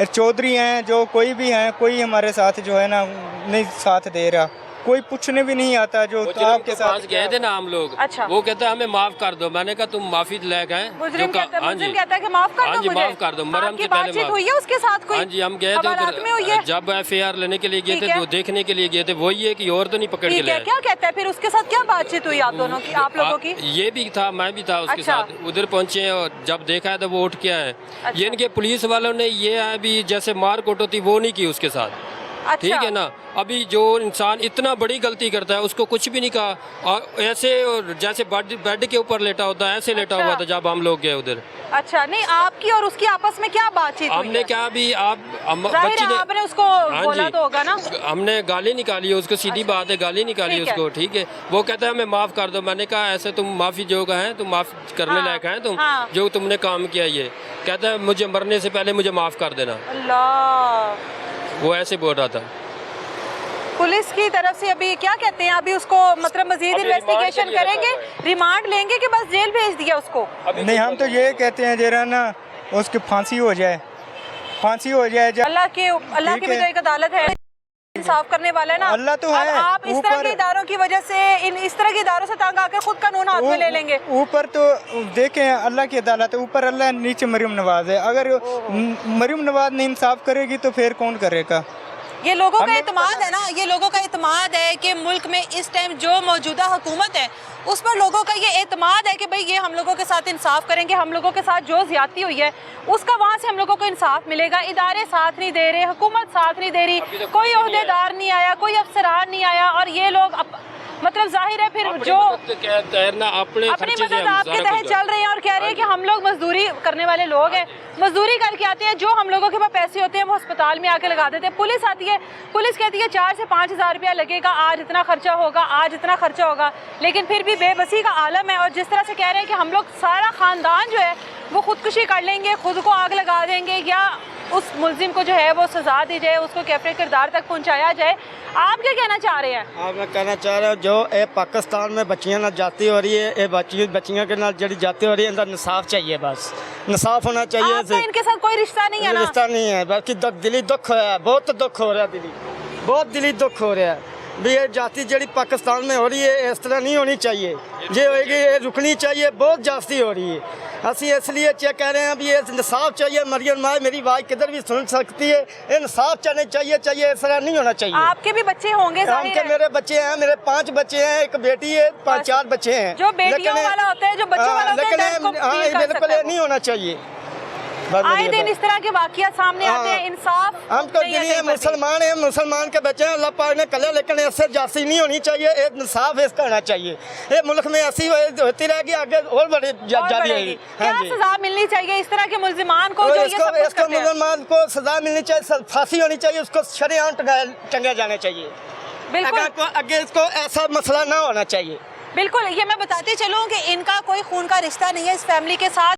चौधरी हैं, जो कोई भी हैं, कोई हमारे साथ जो है ना नहीं साथ दे रहा, कोई पूछने भी नहीं आता। जो आपके साथ गए थे ना हम लोग, अच्छा। वो कहता है हमें माफ कर दो। मैंने कहा तुम माफी लायक हैं। मुजरिम कहता हाँ जी, है कि माफ कर हाँ दो जी, मुझे। माफ कर दो। मरहम आपकी से पहले बातचीत माफ। हुई है उसके साथ कोई? हाँ जी, हम गए थे हवालात में हुई है? उधर, जब FIR लेने के लिए गए ठीक थे, है। वो देखने के लिए गए थे, वही है कि और तो नहीं पकड़ के ठीक है, लाए। क्या कहता है फिर उसके साथ क्या बातचीत हुई आप दोनों की, आप लोगों की? ये भी था, मैं भी था उसके अच्छा। साथ। उधर पहुंचे हैं और जब देखा है तो वो उठ के आए। अच्छा। ये इनके पुलिस वालों ने ये है भी जैसे मार कोट होती वो नहीं की उसके साथ। अच्छा। ठीक है ना। अभी जो इंसान इतना बड़ी गलती करता है उसको कुछ भी नहीं कहा, और ऐसे जैसे बेड के ऊपर लेटा होता है ऐसे लेटा अच्छा। हुआ था जब हम लोग गए उधर। अच्छा, नहीं आपकी और उसकी आपस में क्या बातचीत हुई हमने है? क्या भी जाहिर बच्ची है ने, आपने उसको हाँ बोला जी, तो होगा ना? हमने गाली निकाली है उसको, सीधी अच्छा। बात है, गाली निकाली ठीक है। उसको। ठीक है, वो कहता है हमें माफ कर दो। मैंने कहा ऐसे तुम माफी जोग हैं, तुम माफ करने हाँ, लायक हैं तुम, हाँ। जो तुमने काम किया। ये कहता है मुझे मरने से पहले मुझे माफ कर देना। अल्लाह। वो ऐसे बोल रहा था। पुलिस की तरफ से अभी क्या कहते हैं, अभी उसको मतलब मजीद अभी रिमांड इन्वेस्टिगेशन के लिए करेंगे, रखा रिमांड लेंगे कि बस जेल भेज दिया उसको? नहीं, हम तो ये कहते हैं जरा ना उसकी फांसी हो जाए, फांसी हो जाए। अल्लाह की ठीक भी तो है। एक अदालत है, इंसाफ करने वाला है ना। अल्लाह तो अब है। आप इस तरह ऊपर- के इदारों की वजह से इस तरह के इदारों से तंग आकर खुद कानून हाथ में ले लेंगे। ऊपर तो देखें अल्लाह की अदालत है, ऊपर अल्लाह, नीचे मरियम नवाज है। अगर मरियम नवाज नहीं इंसाफ करेगी तो फिर कौन करेगा? ये लोगों का हमें एतमाद है ना, ये लोगों का एतमाद है कि मुल्क में इस टाइम जो मौजूदा हुकूमत है उस पर लोगों का ये एतमाद है कि भाई ये हम लोगों के साथ इंसाफ करेंगे, हम लोगों के साथ जो ज्यादती हुई है उसका वहाँ से हम लोगों को इंसाफ मिलेगा। इदारे साथ नहीं दे रहे, हुकूमत साथ नहीं दे रही, कोई ओहदेदार नहीं आया, कोई अफसरान नहीं आया, और ये लोग मतलब जाहिर है फिर जो अपनी मदद आपके तहत चल रहे हैं और कह रहे हैं कि हम लोग मजदूरी करने वाले लोग हैं, मजदूरी करके आते हैं, जो हम लोगों के पास पैसे होते हैं वो अस्पताल में आके लगा देते हैं। पुलिस आती है, पुलिस कहती है 4 से 5 हज़ार रुपया लगेगा, आज इतना खर्चा होगा, आज इतना खर्चा होगा, लेकिन फिर भी बेबसी का आलम है। और जिस तरह से कह रहे हैं कि हम लोग सारा ख़ानदान जो है वो खुदकुशी कर लेंगे, खुद को आग लगा देंगे, या उस मुलजिम को जो है वो सजा दी जाए, उसको कैफरे किरदार तक पहुँचाया जाए। आप क्या कहना चाह रहे हैं? हाँ, मैं कहना चाह रहा हूँ जो ये पाकिस्तान में बच्चियाँ ना जाती हो रही है, ये बच्चियों के नाल जड़ी जाती हो रही है, इनका इंसाफ चाहिए, बस इंसाफ होना चाहिए। आपका इनके साथ कोई रिश्ता नहीं है ना? रिश्ता नहीं है, बल्कि दिली दुख है, बहुत दुख हो रहा है, बहुत दिली दुख हो रहा है भी ये जाति जड़ी पाकिस्तान में हो रही है इस तरह नहीं होनी चाहिए, ये होएगी, ये रुकनी चाहिए, बहुत जास्ती हो रही है। असं इसलिए चेक कह रहे हैं भी ये इंसाफ चाहिए। मरियम माँ मेरी आवाज़ किधर भी सुन सकती है, इंसाफ चाहिए, चाहिए, इस तरह नहीं होना चाहिए। आपके भी बच्चे होंगे जाहिर उनके है। मेरे बच्चे हैं, मेरे 5 बच्चे हैं, एक बेटी है, 4 बच्चे हैं। जो बेटियों वाला होता है, जो बच्चों वाला होता है, दर्द को फील कर बिल्कुल सकता है। नहीं होना चाहिए। आए दिन इस तरह के वाक़ियात सामने आते हैं, इंसाफ हम तो नहीं है दिली कहीं पर भी। मुसलमान हैं, मुसलमान के बच्चे हैं, अल्लाह पाक ने कले, लेकिन इससे जाती नहीं होनी चाहिए, एक इंसाफ इसका होना चाहिए। ये मुल्क में ऐसी होती रहेगी, आगे और बड़ी और जाती बढ़ेगी। रहेगी। क्या सजा मिलनी चाहिए इस तरह के मुल्जिमान को जो ये सब कुछ इसको करते हैं? मुसलमान को सजा मिलनी चाहिए, फांसी होनी चाहिए, उसको शरेआम टंगाया जाना चाहिए। बिल्कुल आगे इसको ऐसा मसला ना होना चाहिए। बिल्कुल, ये मैं बताती चलूँ कि इनका कोई खून का रिश्ता नहीं है इस फैमिली के साथ,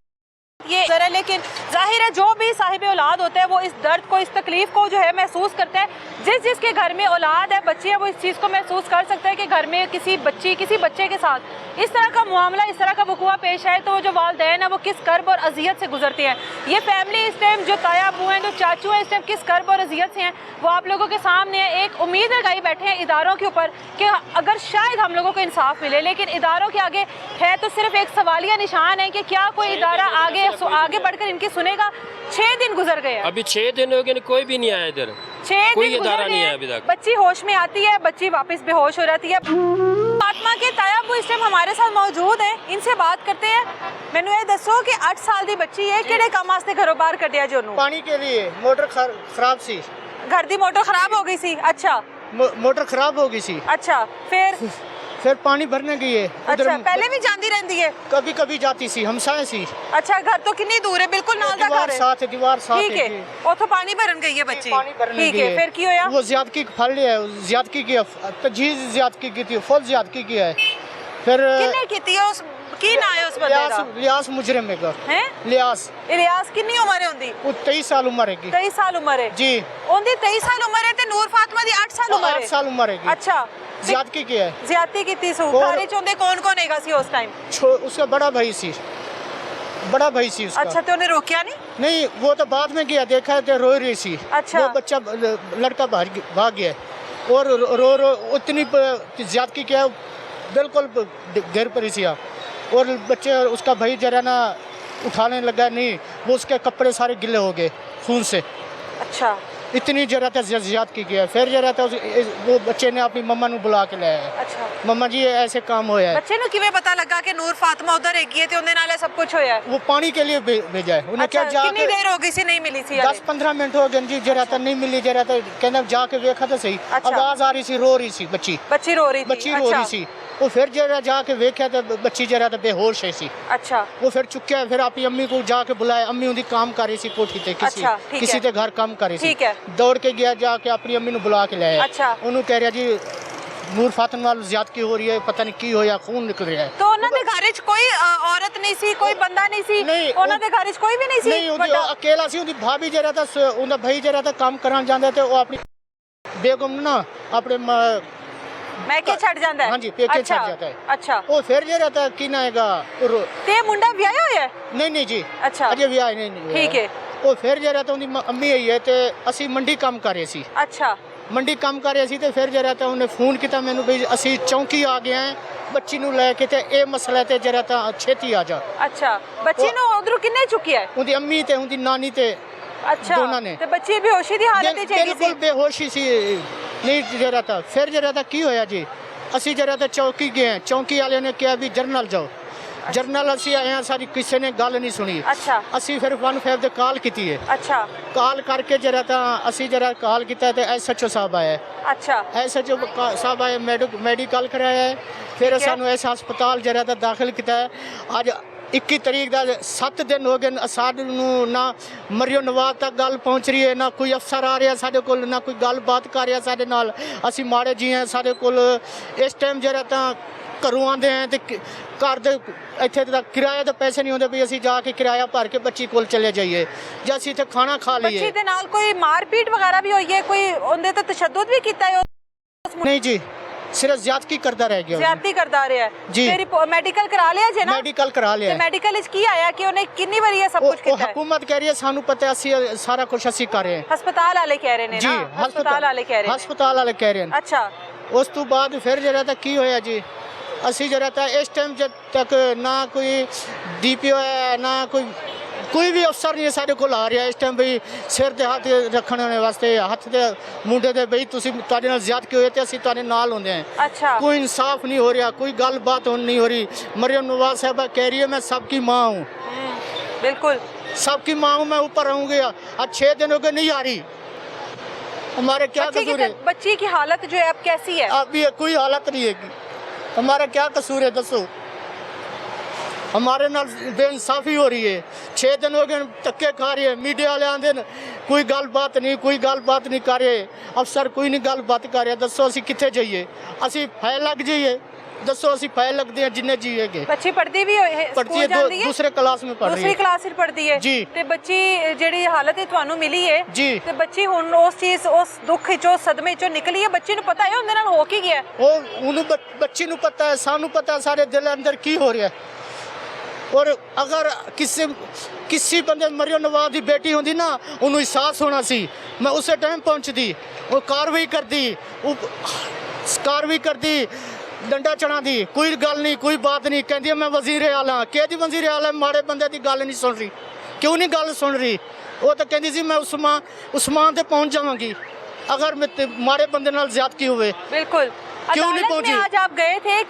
ये जरा, लेकिन जाहिर है जो भी साहिब औलाद होता है वो इस दर्द को, इस तकलीफ को जो है महसूस करता है। जिसके घर में औलाद है, बच्ची है, वो इस चीज़ को महसूस कर सकता है कि घर में किसी बच्चे के साथ इस तरह का मामला, इस तरह का वक़ुआ पेश आए तो जो वालिदैन है वो किस कर्ब और अजियत से गुजरती हैं। ये फैमिली इस टाइम, जो ताया अबू हैं, जो चाचू हैं, इस टाइम किस कर्ब और अजियत से हैं वो आप लोगों के सामने है। एक उम्मीद लगाई बैठे हैं इदारों के ऊपर कि अगर शायद हम लोगों को इंसाफ मिले, लेकिन इदारों के आगे है तो सिर्फ एक सवालिया निशान है कि क्या कोई इदारा आगे बढ़कर इनकी सुनेगा। 6 दिन गुजर गए हैं, अभी 6 दिन हो गए, कोई भी नहीं आया इधर, 6 कोई दिन इदारा गुजर नहीं गए है हैं। अभी तक। बच्ची होश में आती है, बच्ची वापस बेहोश हो जाती है। फातिमा के ताया अबू इस टाइम हमारे साथ मौजूद हैं, इनसे बात करते हैं। मैंने ये दसो कि 8 साल की बच्ची है, किहड़े काम वास्ते घरों बाहर कढ़िया जो पानी के लिए मोटर खराब सी, घर दी मोटर खराब हो गई सी? अच्छा मोटर खराब हो गई सी, अच्छा, फिर पानी भरने गई है। अच्छा, पहले भी जाती रहती है? कभी कभी जाती सी, हमसाए सी। अच्छा, घर तो कितनी दूर है? बिल्कुल नाल दा घर है। साथ है, दीवार साथ ठीक है, उतो पानी भरन गई है बच्ची। पानी भरने ठीक गई है, फिर की होया? वो ज्यादती फल लिया है, ज्यादती की तजीज ज्यादती की थी, फुल ज्यादती की है। फिर किन्ने कीती है? उस ਕੀ ਨਾਂ ਹੈ ਉਸ ਬੰਦੇ ਦਾ? लियास मुजरिम है ਹੈ लियास ਇਲਿਆਸ ਕਿੰਨੀ ਉਮਰ ਹੈ ਉਹਦੀ? वो 23 साल उम्र है 23 ਸਾਲ ਉਮਰ ਹੈ जी ਉਹਦੀ 23 ਸਾਲ ਉਮਰ ਹੈ ਤੇ ਨੂਰ ਫਾਤਮਾ ਦੀ 8 ਸਾਲ ਉਮਰ 8 ਹੈ। साल उम्र है ਅੱਛਾ ज्यादती की है ਜ਼ਿਆਦਤੀ ਕੀਤੀ ਸੂ और- ਘਰ ਚ ਉਹਦੇ ਕੌਣ ਕੌਣ ਹੈਗਾ ਸੀ ਉਸ ਟਾਈਮ? उसका बड़ा भाई सी उसका ਅੱਛਾ ਤੇ ਉਹਨੇ ਰੋਕਿਆ ਨਹੀਂ? नहीं वो तो बाद में गया देखा तो रो रही सी अच्छा। वो बच्चा लड़का भाग गया और रो उतनी ज्यादती किया बिल्कुल घर पर ही सी और बच्चे उसका भाई जरा ना उठाने लगा नहीं वो उसके कपड़े सारे गिले हो गए खून से ਅੱਛਾ इतनी जरा था ज्यादा की गया फिर जरा था वो बच्चे ने अपनी मम्मा ਨੂੰ बुला के लाया ਅੱਛਾ मम्मा जी ऐसे काम होया है ਬੱਚੇ ਨੂੰ ਕਿਵੇਂ ਪਤਾ ਲੱਗਾ ਕਿ ਨੂਰ ਫਾਤਮਾ ਉਧਰ ਹੈਗੀ ਹੈ ਤੇ ਉਹਦੇ ਨਾਲ ਇਹ ਸਭ ਕੁਝ ਹੋਇਆ ਹੈ? वो पानी के लिए भेजा है उन्हें क्या ਅੱਛਾ ਕਿੰਨੀ जाके ਦੇਰ ਹੋ ਗਈ ਸੀ ਨਹੀਂ ਮਿਲੀ ਸੀ 10-15 मिनट हो गए जी जरा था नहीं मिली जरा था कहना जाके देखा तो सही अच्छा। आवाज आ रही सी रो रही सी बच्ची ਬੱਚੀ ਰੋ ਰਹੀ बच्ची थी? रो रही सी वो फिर जरा जाके देखा तो बच्ची जरा तो बेहोश है सी अच्छा वो फिर चुक्या फिर अपनी अम्मी को जाके बुलाया अम्मी उनकी काम कर रही सी कोठी ते अच्छा, ठीक किसी है। के घर काम कर रही सी ठीक है। दौड़ के गया जाके अपनी अम्मी ਨੂੰ बुला के लाया अच्छा। ਉਹਨੂੰ ਕਹਿ ਰਿਹਾ ਜੀ ਨੂਰ ਫਾਤਮਾ ਨਾਲ ਜ਼ਿਆਦਤੀ ਹੋ ਰਹੀ ਹੈ ਪਤਾ ਨਹੀਂ ਕੀ ਹੋਇਆ ਖੂਨ ਨਿਕਲ ਰਿਹਾ ਹੈ तो ਉਹਨਾਂ ਦੇ ਘਰ ਵਿੱਚ ਕੋਈ ਔਰਤ ਨਹੀਂ ਸੀ ਕੋਈ ਬੰਦਾ ਨਹੀਂ ਸੀ ਨਹੀਂ, ਉਹਨਾਂ ਦੇ ਘਰ ਵਿੱਚ ਕੋਈ ਵੀ ਨਹੀਂ ਸੀ ਨਹੀਂ ਉਹਦੀ ਵੱਡਾ? ਉਹ ਅਕੇਲਾ ਸੀ ਉਹਦੀ ਭਾਬੀ ਜਰਾ ਤਾਂ ਉਹਦਾ ਭਾਈ ਜਰਾ ਤਾਂ ਕੰਮ ਕਰਾਂ ਜਾਂਦਾ ਤੇ ਉਹ ਆਪਣੀ ਬੇਗਮ ਨੂੰ ਨਾ ਆਪਣੇ ਮੈਂ ਕਿ ਛੱਡ ਜਾਂਦਾ ਹੈ? ਹਾਂਜੀ, ਪੇਕੇ ਅੱਛਾ, ਛੱਡ ਜਾਂਦਾ ਹੈ। ਅੱਛਾ ਉਹ ਫਿਰ ਜਰਾ ਤਾਂ ਕੀ ਨਾ ਹੈਗਾ ਤੇ ਇਹ ਮੁੰਡਾ ਵਿਆਹਿਆ ਹੋਇਆ ਹੈ? ਨਹੀਂ ਨਹੀਂ ਜੀ ਅੱਛਾ ਅਜੇ ਵਿਆਹ ਨਹੀਂ ਹੋਇਆ। ਠੀਕ ਹੈ ਉਹ ਫਿਰ ਜਰਾ ਤਾਂ ਉਹਦੀ ਅੰਮੀ ਆਈ ਹੈ ਤੇ ਅਸੀਂ ਮੰਡੀ ਕੰਮ ਕਰ ਰਹੇ ਸੀ ਅੱਛਾ ਮੰਡੀ ਕੰਮ ਕਰ ਰਹੇ ਸੀ ਤੇ ਫਿਰ ਜਰਾ ਤਾਂ ਉਹਨੇ ਫੋਨ ਕੀਤਾ ਮੈਨੂੰ ਵੀ ਅਸੀਂ ਚੌਂਕੀ ਆ ਗਏ ਹਾਂ ਬੱਚੀ ਨੂੰ ਲੈ ਕੇ ਤੇ ਇਹ ਮਸਲਾ ਤੇ ਜਰਾ ਤਾਂ ਛੇਤੀ ਆ ਜਾ ਅੱਛਾ ਬੱਚੀ ਨੂੰ ਉਧਰੋਂ ਕਿੰਨੇ ਚੁੱਕਿਆ ਹੈ? ਉਹਦੀ ਅੰਮੀ ਤੇ ਉਹਦੀ ਨਾਨੀ ਤੇ ਅੱਛਾ ਦੋਨਾਂ ਨੇ। ਤੇ ਬੱਚੀ ਬੇਹੋਸ਼ੀ ਦੀ ਹਾਲਤ ਵਿੱਚ ਹੈਗੀ ਬਿਲਕੁਲ ਸੀ? ਬੇਹੋਸ਼ੀ ਸੀ ਨਹੀਂ ਜਰਾ ਤਾਂ ਫਿਰ ਜਰਾ ਤਾਂ ਕੀ ਹੋਇਆ ਜੀ ਅਸੀਂ ਜਰਾ ਤਾਂ ਚੌਕੀ ਗਏ ਚੌਂਕੀ ਵਾਲਿਆਂ ਨੇ ਕਿਹਾ ਵੀ ਜਰਨਲ ਜਾਓ ਜਰਨਲ ਅਸੀਂ ਆਏ ਹਾਂ ਸਾਡੀ ਕਿਸੇ ਨੇ ਗੱਲ ਨਹੀਂ ਸੁਣੀ ਅੱਛਾ ਅਸੀਂ ਫਿਰ 15 ਤੇ ਕਾਲ ਕੀਤੀ ਹੈ ਅੱਛਾ ਕਾਲ ਕਰਕੇ ਜਰਾ ਤਾਂ ਅਸੀਂ ਜਰਾ ਕਾਲ ਕੀਤਾ ਤੇ ਐਸਐਚਓ ਸਾਹਿਬ ਆਇਆ ਅੱਛਾ ਐਸਐਚਓ ਸਾਹਿਬ ਆਏ ਮੈਡੀਕਲ ਕਰਾਇਆ ਹੈ ਫਿਰ ਠੀਕ ਹੈ। ਸਾਨੂੰ ਇਸ ਹਸਪਤਾਲ ਜਰਾ ਤਾਂ ਦਾਖਲ ਕੀਤਾ ਹੈ ਅੱਜ 21 ਤਰੀਕ ਦਾ 7 ਦਿਨ ਹੋ ਗਏ ਸਾਨੂੰ ਨਾ ਮਰਿਓ ਨਵਾਜ਼ ਤੱਕ ਗੱਲ ਪਹੁੰਚ ਰਹੀ ਹੈ ਨਾ ਕੋਈ ਅਫਸਰ ਆ ਰਿਹਾ ਸਾਡੇ ਕੋਲ ਨਾ ਕੋਈ ਗੱਲਬਾਤ ਕਰ ਰਿਹਾ ਸਾਡੇ ਨਾਲ ਅਸੀਂ ਮਾੜੇ ਜੀ ਹਾਂ ਸਾਡੇ ਕੋਲ ਇਸ ਟਾਈਮ ਜਰਾ ਤਾਂ ਘਰੋਂ ਆਉਂਦੇ ਆ ਤੇ ਘਰ ਦੇ ਇੱਥੇ ਤਾਂ ਕਿਰਾਏ ਦੇ ਪੈਸੇ ਨਹੀਂ ਹੁੰਦੇ ਵੀ ਅਸੀਂ ਜਾ ਕੇ ਕਿਰਾਇਆ ਭਰ ਕੇ ਬੱਚੀ ਕੋਲ ਚਲੇ ਜਾਈਏ ਜਾਂ ਅਸੀਂ ਇੱਥੇ ਖਾਣਾ ਖਾ ਬੱਚੀ ਲਈਏ ਦੇ ਨਾਲ ਕੋਈ ਮਾਰਪੀਟ ਵਗੈਰਾ ਵੀ ਹੋਈ ਹੈ ਕੋਈ ਉਹਦੇ ਤੇ ਤਸ਼ੱਦਦ ਵੀ ਕੀਤਾ ਹੈ ਨਹੀਂ ਜੀ ਸਿਰਫ ਜ਼ਿਆਦਤੀ ਕਰਦਾ ਰਹਿ ਗਿਆ ਜ਼ਿਆਦਤੀ ਕਰਦਾ ਰਿਹਾ ਹੈ ਜੀ। ਤੇ ਮੈਡੀਕਲ ਕਰਾ ਲਿਆ ਜੇ ਨਾ ਮੈਡੀਕਲ ਕਰਾ ਤੇ ਲਿਆ ਮੈਡੀਕਲ ਵਿੱਚ ਕੀ ਆਇਆ ਕਿ ਉਹਨੇ ਕਿੰਨੀ ਵਾਰੀ ਇਹ ਸਭ ਕੁਝ ਉਹ ਕੀਤਾ ਹੈ? ਹਕੂਮਤ ਕਹਿ ਰਹੀ ਹੈ ਸਾਨੂੰ ਪਤਾ ਹੈ, ਅਸੀਂ ਸਾਰਾ ਕੁਝ ਅਸੀਂ ਕਰ ਰਹੇ ਹਾਂ ਹਸਪਤਾਲ ਵਾਲੇ ਕਹਿ ਰਹੇ ਨੇ ਜੀ ਨਾ ਹਸਪਤਾਲ ਵਾਲੇ ਕਹਿ ਰਹੇ ਨੇ ਹਸਪਤਾਲ ਵਾਲੇ ਕਹਿ ਰਹੇ ਨੇ ਅੱਛਾ ਉਸ ਤੋਂ ਬਾਅਦ ਫਿਰ ਜਰਾ ਤਾਂ ਕੀ ਹੋਇਆ ਜੀ ਅਸੀਂ ਜਰਾ ਤਾਂ ਇਸ ਟਾਈਮ ਜਦ ਤੱਕ ਨਾ ਕੋਈ ਡੀਪੀਓ ਹੈ ਨਾ ਕੋਈ ਵੀ ਅਫਸਰ ਨਹੀਂ ਸਾਡੇ ਕੋਲ ਆ ਰਿਹਾ ਇਸ ਟਾਈਮ ਵੀ ਸਿਰ ਤੇ ਹੱਥ ਰੱਖਣ ਵਾਸਤੇ ਹੱਥ ਦੇ ਮੁੰਡੇ ਦੇ ਬਈ ਤੁਸੀਂ ਤੁਹਾਡੇ ਨਾਲ ਜ਼ਿਆਦਤੀ ਹੋਏ ਤੇ ਅਸੀਂ ਤੁਹਾਡੇ ਨਾਲ ਹੁੰਦੇ ਹਾਂ ਅੱਛਾ कोई इंसाफ नहीं हो रहा कोई गलबात नहीं हो रही मरियम नवाज साहबा कह रही है मैं सबकी माँ हूँ बिल्कुल सबकी माँ हूँ मैं ऊपर रहूँगी आज 6 दिन हो गए नहीं आ रही हमारे क्या कसूर है बच्ची की हालत जो है अब कैसी है? अभी कोई हालत नहीं है हमारा क्या कसूर है दसो हमारे नाल बेइंसाफी हो रही है 6 दिन हो गए धक्के खा रही है मीडिया वाले आंदे कोई गलबात नहीं कर रहे अफसर कोई नहीं गलबात कर रहा दसो असी किथे जाइए असी फाइल लग जाइए दसो असी फाइल लगते हैं जिन्ने जीएगे बच्ची पढ़ती भी है पढ़ती है दूसरे क्लास में पढ़ रही दूसरी है क्लास ਵਿੱਚ ਪੜ੍ਹਦੀ ਹੈ ਜੀ। ਤੇ ਬੱਚੀ ਜਿਹੜੀ ਹਾਲਤ ਹੈ ਤੁਹਾਨੂੰ ਮਿਲੀ ਹੈ ਜੀ। ਤੇ ਬੱਚੀ ਹੁਣ ਉਸ ਦੁੱਖ ਵਿੱਚੋਂ ਸਦਮੇ ਵਿੱਚੋਂ ਨਿਕਲੀ ਹੈ ਬੱਚੀ ਨੂੰ ਪਤਾ ਹੈ ਉਹਦੇ ਨਾਲ ਹੋ ਕੀ ਗਿਆ ਉਹਨੂੰ ਬੱਚੀ ਨੂੰ ਪਤਾ ਹੈ ਸਾਨੂੰ ਪਤਾ ਹੈ ਸਾਡੇ ਦਿਲ ਅੰਦਰ ਕੀ ਹੋ ਰਿਹਾ ਔਰ ਅਗਰ ਕਿਸੇ ਬੰਦੇ ਮਰਿਓ ਨਵਾਜ਼ ਦੀ ਬੇਟੀ ਹੁੰਦੀ ਨਾ ਉਹਨੂੰ ਅਹਿਸਾਸ ਹੋਣਾ ਸੀ ਮੈਂ ਉਸੇ ਟਾਈਮ ਪਹੁੰਚਦੀ ਉਹ ਕਾਰਵਾਈ ਕਰਦੀ ਡੰਡਾ ਚੜਾਉਂਦੀ ਕੋਈ ਗੱਲ ਨਹੀਂ ਕੋਈ ਬਾਤ ਨਹੀਂ ਕਹਿੰਦੀ ਮੈਂ ਵਜ਼ੀਰ ਆਲਾ ਕਿਹਦੀ ਵਜ਼ੀਰ ਆਲਾ ਮਾੜੇ ਬੰਦੇ ਦੀ ਗੱਲ ਨਹੀਂ ਸੁਣ ਰਹੀ ਕਿਉਂ ਨਹੀਂ ਗੱਲ ਸੁਣ ਰਹੀ ਉਹ ਤਾਂ ਕਹਿੰਦੀ ਸੀ ਮੈਂ ਉਸਮਾਨ ਤੇ ਪਹੁੰਚ ਜਾਵਾਂਗੀ अगर मारे बंदे नाल ज्यादती हुए बिल्कुल क्यों नहीं अदालत पहुंची? में आज आप गए थे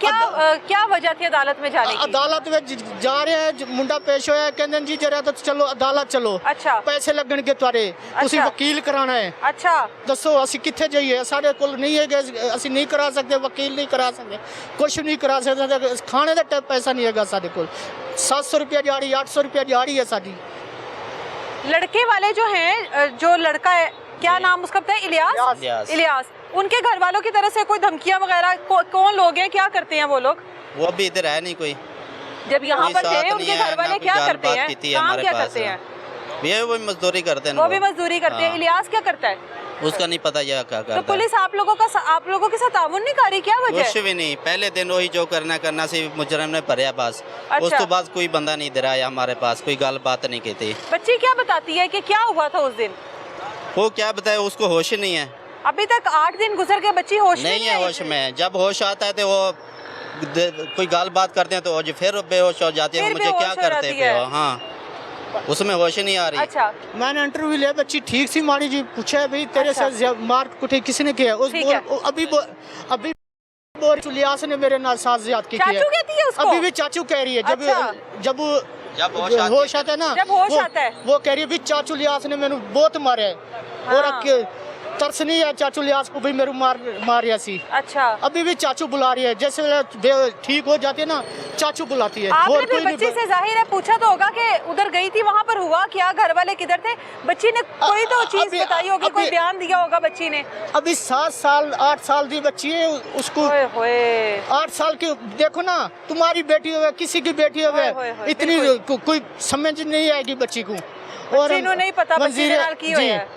क्या वजह थी अदालत में जाने की? अदालत में जा रहे हैं मुंडा पेश होया कहंदे जी जरा तो चलो अदालत चलो अच्छा पैसे लगणगे तुहाडे तुसी वकील कराना है अच्छा दसो ਅਸੀਂ ਕਿੱਥੇ ਜਾਈਏ ਸਾਡੇ ਕੋਲ ਨਹੀਂ ਹੈਗੇ ਅਸੀਂ ਨਹੀਂ ਕਰਾ ਸਕਦੇ ਵਕੀਲ ਨਹੀਂ ਕਰਾ ਸਕਦੇ ਕੁਝ ਨਹੀਂ ਕਰਾ ਸਕਦੇ ਖਾਣੇ ਦਾ ਪੈਸਾ ਨਹੀਂ ਹੈਗਾ ਸਾਡੇ ਕੋਲ 700 रुपया दिहाड़ी 800 रुपया दिहाड़ी है साडी लड़के वाले जो हैं जो लड़का है क्या नाम उसका पता है? इलियास उनके घर वालों की तरफ से कोई धमकियां वगैरह कौन लोग हैं क्या करते हैं वो लोग? वो अभी इधर है नहीं कोई जब यहाँ कोई पर साथ थे नहीं उनके है, घर ना वाले कोई क्या गाल करते बात हैं, की थी काम हमारे क्या पास। करते हैं? भैया वो मजदूरी करते हैं वो वो। भी मजदूरी करते हैं। हाँ। इलियास क्या करता है? उसका नहीं पता ये क्या तो करता है। पुलिस आप लोगों के साथ ताउन नहीं कर रही, क्या वजह कुछ है? भी नहीं, पहले दिन वही जो करना से मुजरम ने भरया बस। अच्छा। उस तो बाद कोई बंदा नहीं दे रहा है हमारे पास, कोई गल बात नहीं की थी। बच्ची क्या बताती है कि क्या हुआ था उस दिन? वो क्या बताए, उसको होश ही नहीं है। अभी तक 8 दिन गुजर के बच्ची होश में नहीं है आई होश थी। में। जब होश आता है तो वो कोई गाल बात करते हैं तो वो जो फिर बेहोश हो जाती है। फिर मुझे क्या बेहोश हो करते जाती पे है। हो? हाँ, उसमें होश ही नहीं आ रही। अच्छा, मैंने इंटरव्यू लिया, बच्ची ठीक सी मारी जी, पूछा है भाई तेरे अच्छा। साथ मार कुटे किसने किया? ठीक है। अभी इलियास ने मेरे साथ ज्यादती की है। चाचू कहती है उसको? अभी भी चाचू कह रही है। जब अच्छा। जब जब होश आता है ना, जब होश आता है। वो कह रही है भी चाचू इलियास ने मैंने बहुत मारा है। और हाँ। तरस नहीं है चाचू इलियास को भी मेरे मारिया सी। अच्छा। अभी भी चाचू बुला रही है, जैसे ठीक हो जाती है ना चाचू बुलाती है। आपने और फिर कोई नहीं बच्ची से जाहिर है पूछा तो होगा कि उधर गई थी, वहाँ पर हुआ क्या, घर वाले किधर थे? बच्ची ने कोई तो चीज अभी- बताई होगी, कोई अभी- बयान दिया होगा बच्ची ने। अभी 7 साल 8 साल की बच्ची है, उसको ओए होए। 8 साल की। देखो ना, तुम्हारी बेटी हो, किसी की बेटी हो, होए, होए, होए, इतनी बिल्कुल। कोई समझ नहीं आएगी बच्ची को। बच्ची को नहीं पता बच्ची के नाल की होया है।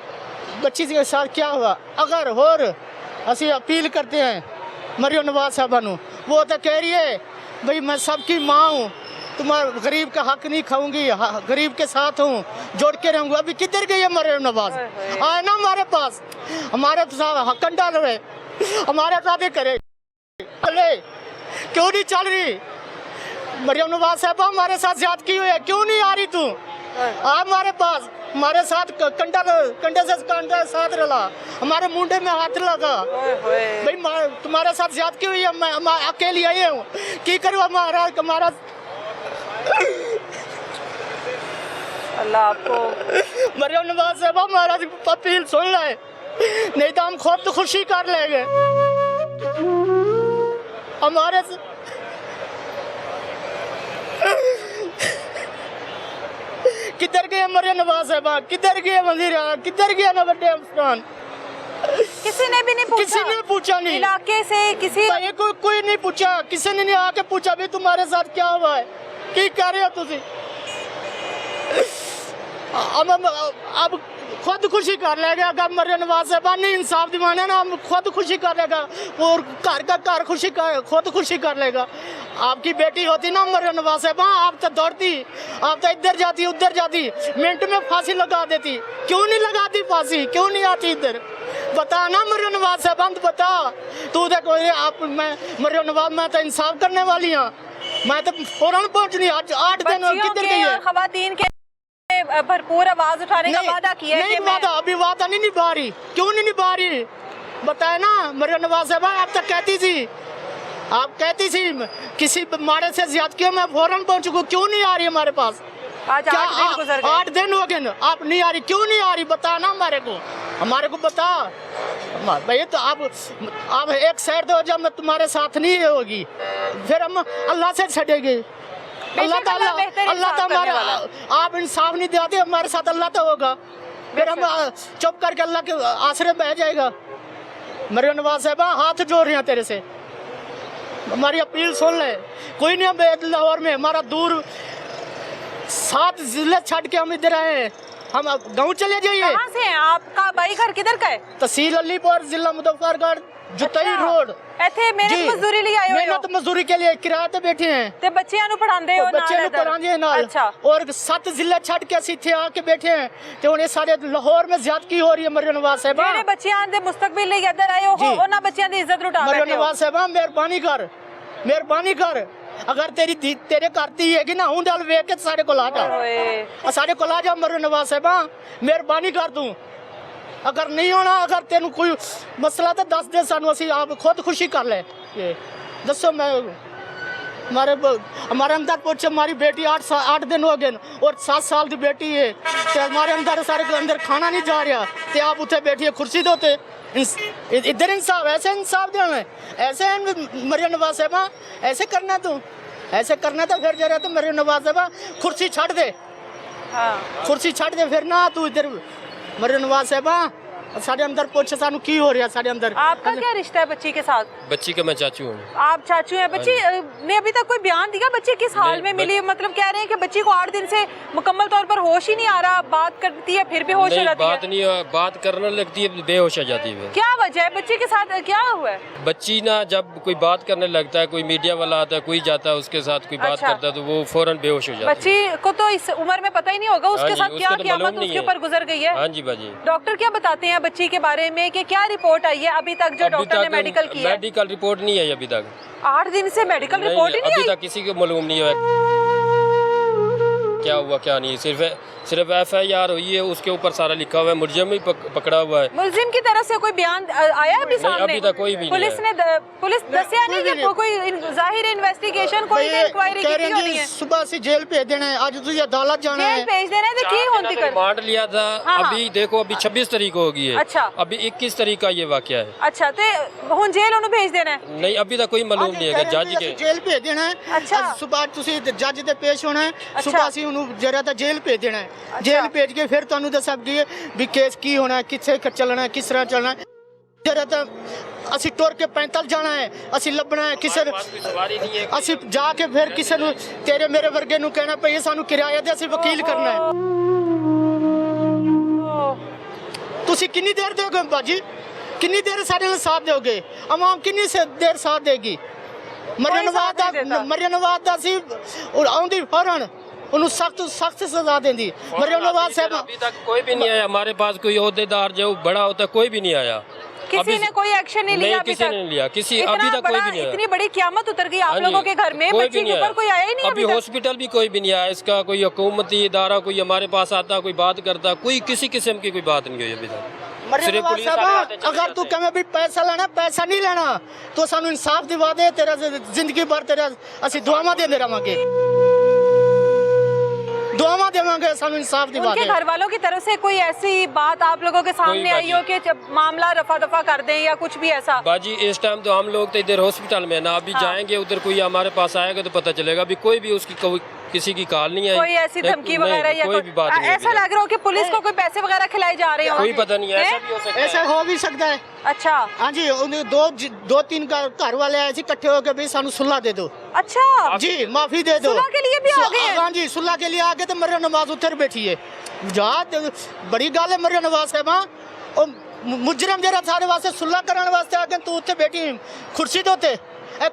बच्ची के साथ क्या हुआ। अगर होर असी अपील करते हैं मरियम नवाज साहबा नू, वो तो कह रही है भाई मैं सबकी माँ हूँ, तुम्हारे गरीब का हक नहीं खाऊंगी, गरीब के साथ हूँ, जोड़ के रहूंगा। अभी किधर गई है मरियम नवाज? आए ना हमारे पास, हमारे तो साथ हकन डाल रहे, हमारे साथ ही करे। अरे क्यों नहीं चल रही मरियम नवाज साहबा? हमारे साथ ज्यादती हुई है, क्यों नहीं आ रही तू? आ हमारे पास, हमारे साथ कंडे से कंडा साथ रला, हमारे मुंडे में हाथ लगा। भाई तुम्हारे साथ ज्यादती हुई है, मैं अकेली आई हूँ, की करूँ? हमारा अल्लाह आपको। मरियम नवाज साहब हमारा अपील सुन ले, नहीं तो हम खुद तो खुशी कर लेंगे। हमारे किधर गए मरियम नवाज साहब? किधर गए वजीर? किधर गया ना बड़े अफसरान? किसी ने भी नहीं पूछा? किसी ने पूछा नहीं। इलाके से किसी भाई कोई नहीं पूछा, किसी ने नहीं आके पूछा भी तुम्हारे साथ क्या हुआ है, की कर रहे हो तुम? अब खुद खुशी कर लेगा। अगर मरियम नवाज साहब ने इंसाफ दिवाना ना, हम खुद खुशी कर लेगा और घर का घर खुद खुशी कर लेगा। आपकी बेटी होती ना मरियम नवाज साहब, आप तो दौड़ती, आप तो इधर जाती उधर जाती, मिनट में फांसी लगा देती। क्यों नहीं लगाती फांसी? क्यों नहीं आती इधर? बता ना मरियम नवाज साहब, बता तू देखो। आप मैं मरियम नवाज, मैं तो इंसाफ करने वाली हूँ, मैं तो फौरन पहुँचनी। आज 8 दिन किधर गई है? खवातीन के भरपूर आवाज उठाने का वादा किया है नहीं कि वादा, अभी वादा नहीं निभा रही। क्यों नहीं निभा रही? बताए ना मरियम नवाज साहब, आप तक कहती थी, आप कहती थी किसी मारे से ज्यादती मैं फौरन पहुंचूंगा, क्यों नहीं आ रही हमारे पास? आज 8 दिन गुजर गए। 8 दिन हो गए, आप नहीं आ रही, क्यों नहीं आ रही? बता ना हमारे को बता भाई। तो आप एक साइड दो, जब मैं तुम्हारे साथ नहीं होगी फिर हम अल्लाह से छड़ेंगे। अल्लाह ताला हमारा, आप इंसाफ नहीं देते हमारे साथ, अल्लाह तो होगा। फिर हम चुप करके अल्लाह के आसरे बह जाएगा। मरियम नवाज साहब हाथ जोड़ रहे हैं तेरे से, हमारी अपील सुन ले। कोई नहीं, हम लाहौर में, हमारा दूर 7 जिले छड़ के हम इधर आए हैं। हम गाँव चले जाइए। कहाँ से हैं? आपका भाई घर किधर का है? तहसील अलीपुर, जिला मुजफ्फरगढ़, जुतई रोड। ਇੱਥੇ ਮਿਹਨਤ ਮਜ਼ਦੂਰੀ ਲਈ ਆਏ ਹੋ? मेहनत मजदूरी के लिए किराए पे बैठे हैं, ਤੇ ਬੱਚਿਆਂ ਨੂੰ ਪੜਾਉਂਦੇ ਹੋ? बच्चे ਨਾਲ ਇੱਧਰ? पढ़ाने नाल। अच्छा। और 7 जिले छड़ के ਅਸੀਂ ਇੱਥੇ आके बैठे हैं, तो उन्हें सारे लाहौर में ज्यादती हो रही है। मरियम नवाज साहब, ਜਿਹੜੇ ਬੱਚਿਆਂ ਦੇ ਮੁਸਤਕਬਲ ਲਈ ਇੱਧਰ ਆਏ ਹੋ, जी। ਉਹਨਾਂ ਬੱਚਿਆਂ ਦੀ ਇੱਜ਼ਤ ਲੁਟਾ मरियम ਬੈਠੇ ਹੋ। नवाज साहब मेहरबानी कर, मेहरबानी कर। अगर तेरे करती है ना, हूं डाल वेख के सारे को ला जा, ਓਏ सारे को ला जा। मरियम नवाज साहब मेहरबानी कर तू। अगर नहीं होना, अगर तेन कोई मसला तो दस दे सानू, असी आप खुद खुशी कर ले। ये दसो, मैं हमारे अंदर पूछे, हमारी बेटी 8 दिन हो गए और 7 साल की बेटी है, तो हमारे अंदर सारे के अंदर खाना नहीं जा रहा, तो आप उठे बैठिए कुर्सी दोते। इधर इंसाफ, ऐसे इंसाफ देना, ऐसे मरियम नवाज साहब ऐसे करना तू, ऐसे करना तो फिर जरा तो मरियम नवाज साहब कुर्सी छड़ दे, हाँ। कुर्सी छड़ दे फिर ना तू इधर। मरियम नवाज साहब साढ़े अंदर पूछ सानू की हो रहा साढ़े अंदर। आपका क्या रिश्ता है बच्ची के साथ? बच्ची का मैं चाचू हूँ। आप चाचू हैं? बच्ची ने अभी तक कोई बयान दिया बच्ची किस हाल में मिली? मतलब कह रहे हैं कि बच्ची को 8 दिन से मुकम्मल तौर पर होश ही नहीं आ रहा, बात करती है फिर भी होश हो जाती बात है। नहीं, बात करने लगती है बेहोश हो जाती है। क्या वजह है? बच्ची के साथ क्या हुआ है? बच्ची ना जब कोई बात करने लगता है, कोई मीडिया वाला आता है, कोई जाता है उसके साथ कोई बात अच्छा। करता है तो वो फौरन बेहोश हो जाती है। बच्ची को तो इस उम्र में पता ही नहीं होगा उसके हाँ जी, साथ क्या उसको तो क़यामत मालूम नहीं उसके है। ऊपर गुजर गई है। हाँ जी बाजी। डॉक्टर क्या बताते हैं बच्ची के बारे में कि क्या रिपोर्ट आई है अभी तक जो डॉक्टर ने मेडिकल की है? मेडिकल रिपोर्ट नहीं आई अभी तक। 8 दिन से मेडिकल रिपोर्ट ही नहीं अभी आई? तक किसी को मालूम नहीं है क्या हुआ क्या नहीं। सिर्फ FIR हुई है, उसके ऊपर सारा लिखा हुआ है, मुलजिम भी पकड़ा हुआ है। मुलजिम की तरफ से कोई बयान आया अभी सामने? अभी तक कोई भी नहीं पुलिस ने पुलिस दसिया नहीं कि कोई जाहिर इन्वेस्टिगेशन कोई इंक्वायरी कह की रहे होनी हैं है? सुबह से जेल भेज देना है, आज तुझे अदालत जाना जेल है। भेज देना है तो की होती कर। रिमांड लिया था। हाँ। अभी देखो अभी 26 तारीख हो गई है। अच्छा। अभी 21 तारीख का ये वाकया है। अच्छा तो हुन जेल उन्हें भेज देना है? नहीं अभी तक कोई मालूम नहीं है जज के। जेल भेज देना है। अच्छा। आज सुबह तुसी जज दे पेश होना है। अच्छा। सुबह से उन्हें जरा ता जेल भेज देना है। जेल भेज के फिर ਤੁਹਾਨੂੰ ਦੱਸਾਂਗੇ ਵੀ ਕੇਸ ਕੀ ਹੋਣਾ ਹੈ, ਕਿੱਥੇ ਚੱਲਣਾ ਹੈ, ਕਿਸ ਤਰ੍ਹਾਂ ਚੱਲਣਾ ਹੈ। ਜਰਾ ਤਾਂ ਅਸੀਂ ਟੁਰ ਕੇ 45 ਜਾਣਾ ਹੈ, ਅਸੀਂ ਲੱਭਣਾ ਹੈ ਕਿਸੇ ਅਸੀਂ ਜਾ ਕੇ ਫਿਰ ਕਿਸੇ ਨੂੰ ਤੇਰੇ ਮੇਰੇ ਵਰਗੇ ਨੂੰ ਕਹਿਣਾ ਪਈ ਸਾਨੂੰ ਕਿਰਾਇਆ ਦੇ ਅਸੀਂ ਵਕੀਲ ਕਰਨਾ ਹੈ। ਤੁਸੀਂ ਕਿੰਨੀ ਦੇਰ ਦਿਓਗੇ ਬਾਜੀ? ਕਿੰਨੀ ਦੇਰ ਸਾਡੇ ਨਾਲ ਸਾਥ ਦਿਓਗੇ? ਆਵਾਮ ਕਿੰਨੀ ਦੇਰ ਸਾਥ ਦੇਗੀ? ਮਰਿਆ ਨਵਾਜ਼ ਦਾ ਸੀ ਆਉਂਦੀ ਫੌਰਨ उन्हें सख्त सजा देंगी। मरियम नवाज साहब अभी तक कोई भी नहीं आया हमारे पास। कोई ओहदेदार जो बड़ा होता है कोई भी नहीं आया। किसी ने कोई एक्शन नहीं लिया? किसी ने नहीं लिया। किसी अभी तक कोई भी नहीं आया। इतनी बड़ी क़यामत उतर गई आप लोगों के घर में, बच्ची के ऊपर कोई आया ही नहीं अभी हॉस्पिटल भी कोई भी नहीं आया इसका। कोई हुकूमती इदारा कोई हमारे पास आता, कोई बात करता, कोई किसी किस्म की कोई बात नहीं हुई अभी तक। सिर्फ पुलिस अगर तू कहे भी पैसा लेना, पैसा नहीं लेना तो सानू इंसाफ दिवा दे, तेरा जिंदगी भर तेरा असी दुआवां देंदे रहांगे, दुआवां देवांगे, सानू इंसाफ दिवा दे। उनके घर वालों की तरफ से कोई ऐसी बात आप लोगों के सामने आई हो कि मामला रफा दफा कर दें या कुछ भी ऐसा? बाजी इस टाइम तो हम लोग तो इधर हॉस्पिटल में ना, अभी जाएंगे उधर कोई हमारे पास आएगा तो पता चलेगा। अभी कोई भी उसकी किसी की कॉल नहीं आई, कोई ऐसी धमकी वगैरह या कोई भी बात नहीं। ऐसा लग रहा हो कि पुलिस को कोई पैसे वगैरह खिलाए जा रहे हो? कोई पता नहीं है, ऐसा भी हो सकता है। ऐसा हो भी सकता है। अच्छा। हाँ जी, उन्हें दो तीन घर वाले आए थे इकट्ठे होकर भी सानू सुलह दे दो। अच्छा जी माफी दे दो। सुलह के लिए भी आ गए हैं? हाँ जी सुलह के लिए आ गए तो मरियम नवाज उतर बैठी है। जा बड़ी गल है मरियम नवाज साहब मुजरम जरा सारे वास्ते सुलह करने वास्ते आ गए, तू उत्थे बैठी कुर्सी तो उत्ते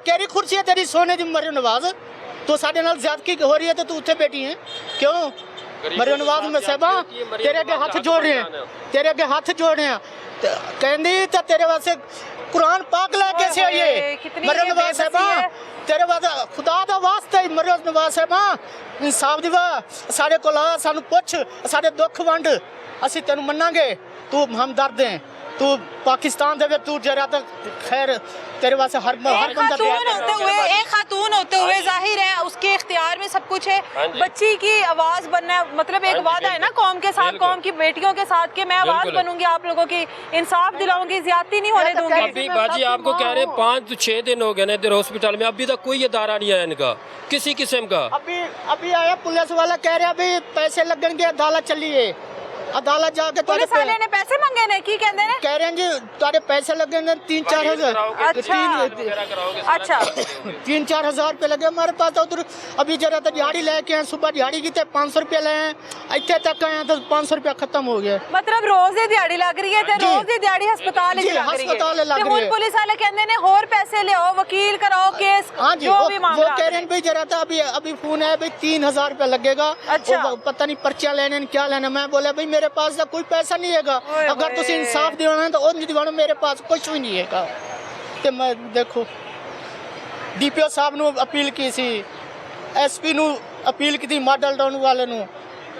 केरी कुर्सी है तेरी सोने दी मरियम नवाज? तो साढ़े नाल ज़्यादती हो रही है तो तू उत्थे बैठी है क्यों? मरियम नवाज में साहबा तेरे अगे हाथ जोड़ रहे हैं, तेरे अगे हाथ जोड़ रहे हैं। कहंदी तो तेरे वास्ते कुरान पाक लेके से आइए मरियम नवाज साहबा, तेरे वास्ते खुदा दा वास्ते मरियम नवाज साहबा इंसाफ दिवा साढ़े कोल आ, सानू पुछ साढ़े दुख वंड, असी तेनू मन्नांगे, तू हमदर्द है, तू पाकिस्तान दे तू जरा तक खैर तेरे वास्ते हर बंदा एक खातून होते हुए जाहिर है उसके इख्तियार में सब कुछ है। बच्ची की आवाज बनना मतलब एक वादा है ना कौम के साथ, कौम की बेटियों के साथ कि मैं आवाज बनूंगी, आप लोगों की इंसाफ दिलाऊंगी, ज्यादती नहीं होने दूंगी। अभी बाजी आपको कह रहे हैं 5 से 6 दिन हो गए ना इधर हॉस्पिटल में, अभी तक कोई अदारा नहीं आया इनका किसी किस्म का। अभी आया पुलिस वाला कह रहा अभी पैसे लगेंगे, अदालत चली है, अदालत जाके पुलिस वाले ने पैसे मांगे ने की कहंदे ने? कह रहे हैं जी तारे पैसे लगेंगे 3-4 हज़ार। अच्छा 3-4 हज़ार रुपये लगे हमारे पास। तो उधर अभी जरा तो दिहाड़ी लेके आए, सुबह दिहाड़ी की 500 रुपये ले आए, इतने तक आए तो 500 रुपया खत्म हो गया। मतलब रोज ही दिहाड़ी लग रही है, रोज ही दिहाड़ी हस्पताल लग रही है। पुलिस वाले कहंदे ने और पैसे ले आओ, वकील कराओ केस। हाँ जी जो भी वो कह रहे हैं भाई जरा था अभी फोन है भाई 3000 रुपया लगेगा। अच्छा पता नहीं पर्चा लेने क्या लेना। मैं बोला भाई मेरे पास तो कोई पैसा नहीं है, अगर तुम इंसाफ दिवाना है तो और नहीं दिवाना, मेरे पास कुछ भी नहीं है। तो मैं देखो DPO साहब ने अपील की सी, SP नु अपील की थी, मॉडल टाउन वाले नु,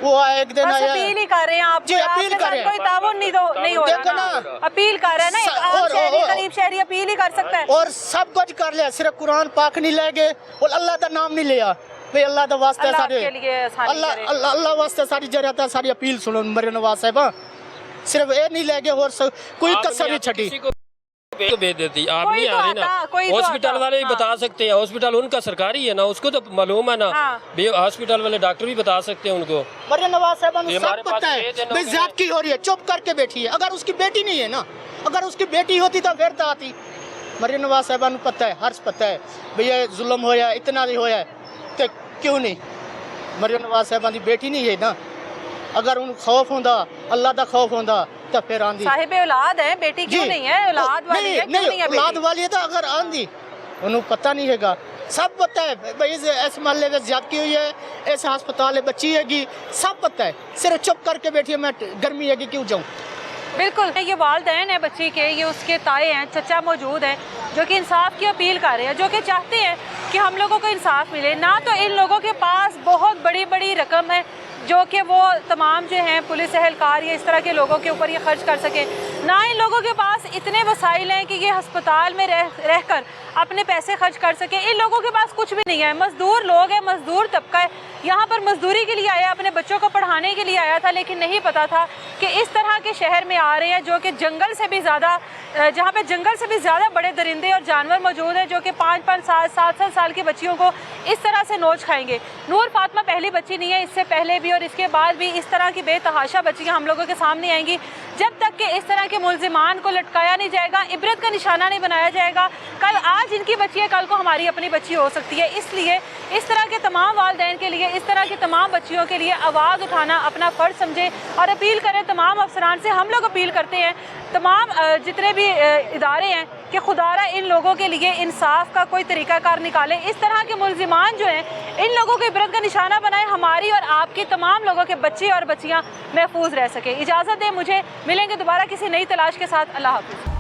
वो एक दिन आया। अपील ही कर रहे हैं आप जी, अपील कर रहे हैं, कोई ताउन नहीं हो रहा ना, अपील कर रहे हैं ना, एक आम शहरी गरीब शहरी अपील ही कर सकता है। और सब कुछ कर लिया, सिर्फ कुरान पाक नहीं ले गए और अल्लाह का नाम नहीं लिया भाई। अल्लाह का वास्ते सारे अल्लाह वास्ते सारी जरूरत है, सारी अपील सुनो मरियम नवाज साहब, सिर्फ ये नहीं ले गए और कोई कसर नहीं छड़ी। तो भेज देती, आप कोई नहीं तो आ रही ना। आता, कोई तो हॉस्पिटल आता, वाले भी हाँ। बता सकते हैं, हॉस्पिटल उनका सरकारी है ना, उसको तो मालूम है ना। हाँ। हॉस्पिटल वाले डॉक्टर भी बता सकते हैं उनको। मरियम नवाज साहबा ये सब हमारे पास पता है 6 दिन हो भाई गए। ज्यादती हो रही है, चुप करके बैठी है। अगर उसकी बेटी नहीं है ना, अगर उसकी बेटी होती तो फिर तो आती। मरियम नवाज साहबा को पता है, हर्ष पता है भैया जुल्म होया, इतना नहीं होया, तो क्यों नहीं मरियम नवाज साहबा की बेटी नहीं है ना। अगर उन खौफ होंदा, अल्लाह का खौफ होंदा तो फिर आंदी। साहिब औलाद है, बेटी क्यों नहीं है? औलाद वाली है, क्यों नहीं है औलाद बेटी? वाली है तो अगर आंदी, उन्हें पता नहीं हैगा, सब पता है भाई इस मोहल्ले में ज्यादती हुई है, ऐसे अस्पताल में बच्ची हैगी, सब पता है। सिर्फ चुप करके बैठी है, मैं गर्मी हैगी क्यों जाऊँ। बिल्कुल, ये वालदैन है बच्ची के, ये उसके ताए हैं, चचा मौजूद हैं जो कि इंसाफ की अपील कर रहे हैं, जो कि चाहते हैं कि हम लोगों को इंसाफ मिले। ना तो इन लोगों के पास बहुत बड़ी बड़ी रकम है जो कि वो तमाम जो हैं पुलिस एहलकार या इस तरह के लोगों के ऊपर ये खर्च कर सके, ना इन लोगों के पास इतने वसाइल हैं कि ये अस्पताल में रहकर अपने पैसे खर्च कर सके। इन लोगों के पास कुछ भी नहीं है। मज़दूर लोग हैं, मज़दूर तबका है, यहाँ पर मजदूरी के लिए आया, अपने बच्चों को पढ़ाने के लिए आया था, लेकिन नहीं पता था कि इस तरह के शहर में आ रहे हैं जो कि जंगल से भी ज़्यादा, जहाँ पे जंगल से भी ज़्यादा बड़े दरिंदे और जानवर मौजूद हैं जो कि 5-5 साल 7-7 साल की बच्चियों को इस तरह से नोच खाएंगे। नूर फातिमा पहली बच्ची नहीं है, इससे पहले भी और इसके बाद भी इस तरह की बेतहाशा बच्चियाँ हम लोगों के सामने आएंगी जब तक कि इस तरह के मुलजिमान को लटकाया नहीं जाएगा, इबरत का निशाना नहीं बनाया जाएगा। कल आज इनकी बच्ची है, कल को हमारी अपनी बच्ची हो सकती है। इसलिए इस तरह के तमाम वालिदैन के लिए, इस तरह की तमाम बच्चियों के लिए आवाज़ उठाना अपना फ़र्ज समझे और अपील करें तमाम अफसरान से। हम लोग अपील करते हैं तमाम जितने भी इदारे हैं कि खुदारा इन लोगों के लिए इंसाफ का कोई तरीक़ाकार निकाले। इस तरह के मुलजिमान जो हैं इन लोगों को इबरत का निशाना बनाए, हमारी और आपकी तमाम लोगों के बच्चे और बच्चियाँ महफूज रह सके। इजाज़त दें मुझे, मिलेंगे दोबारा किसी नई तलाश के साथ। अल्लाह हाफ़िज़।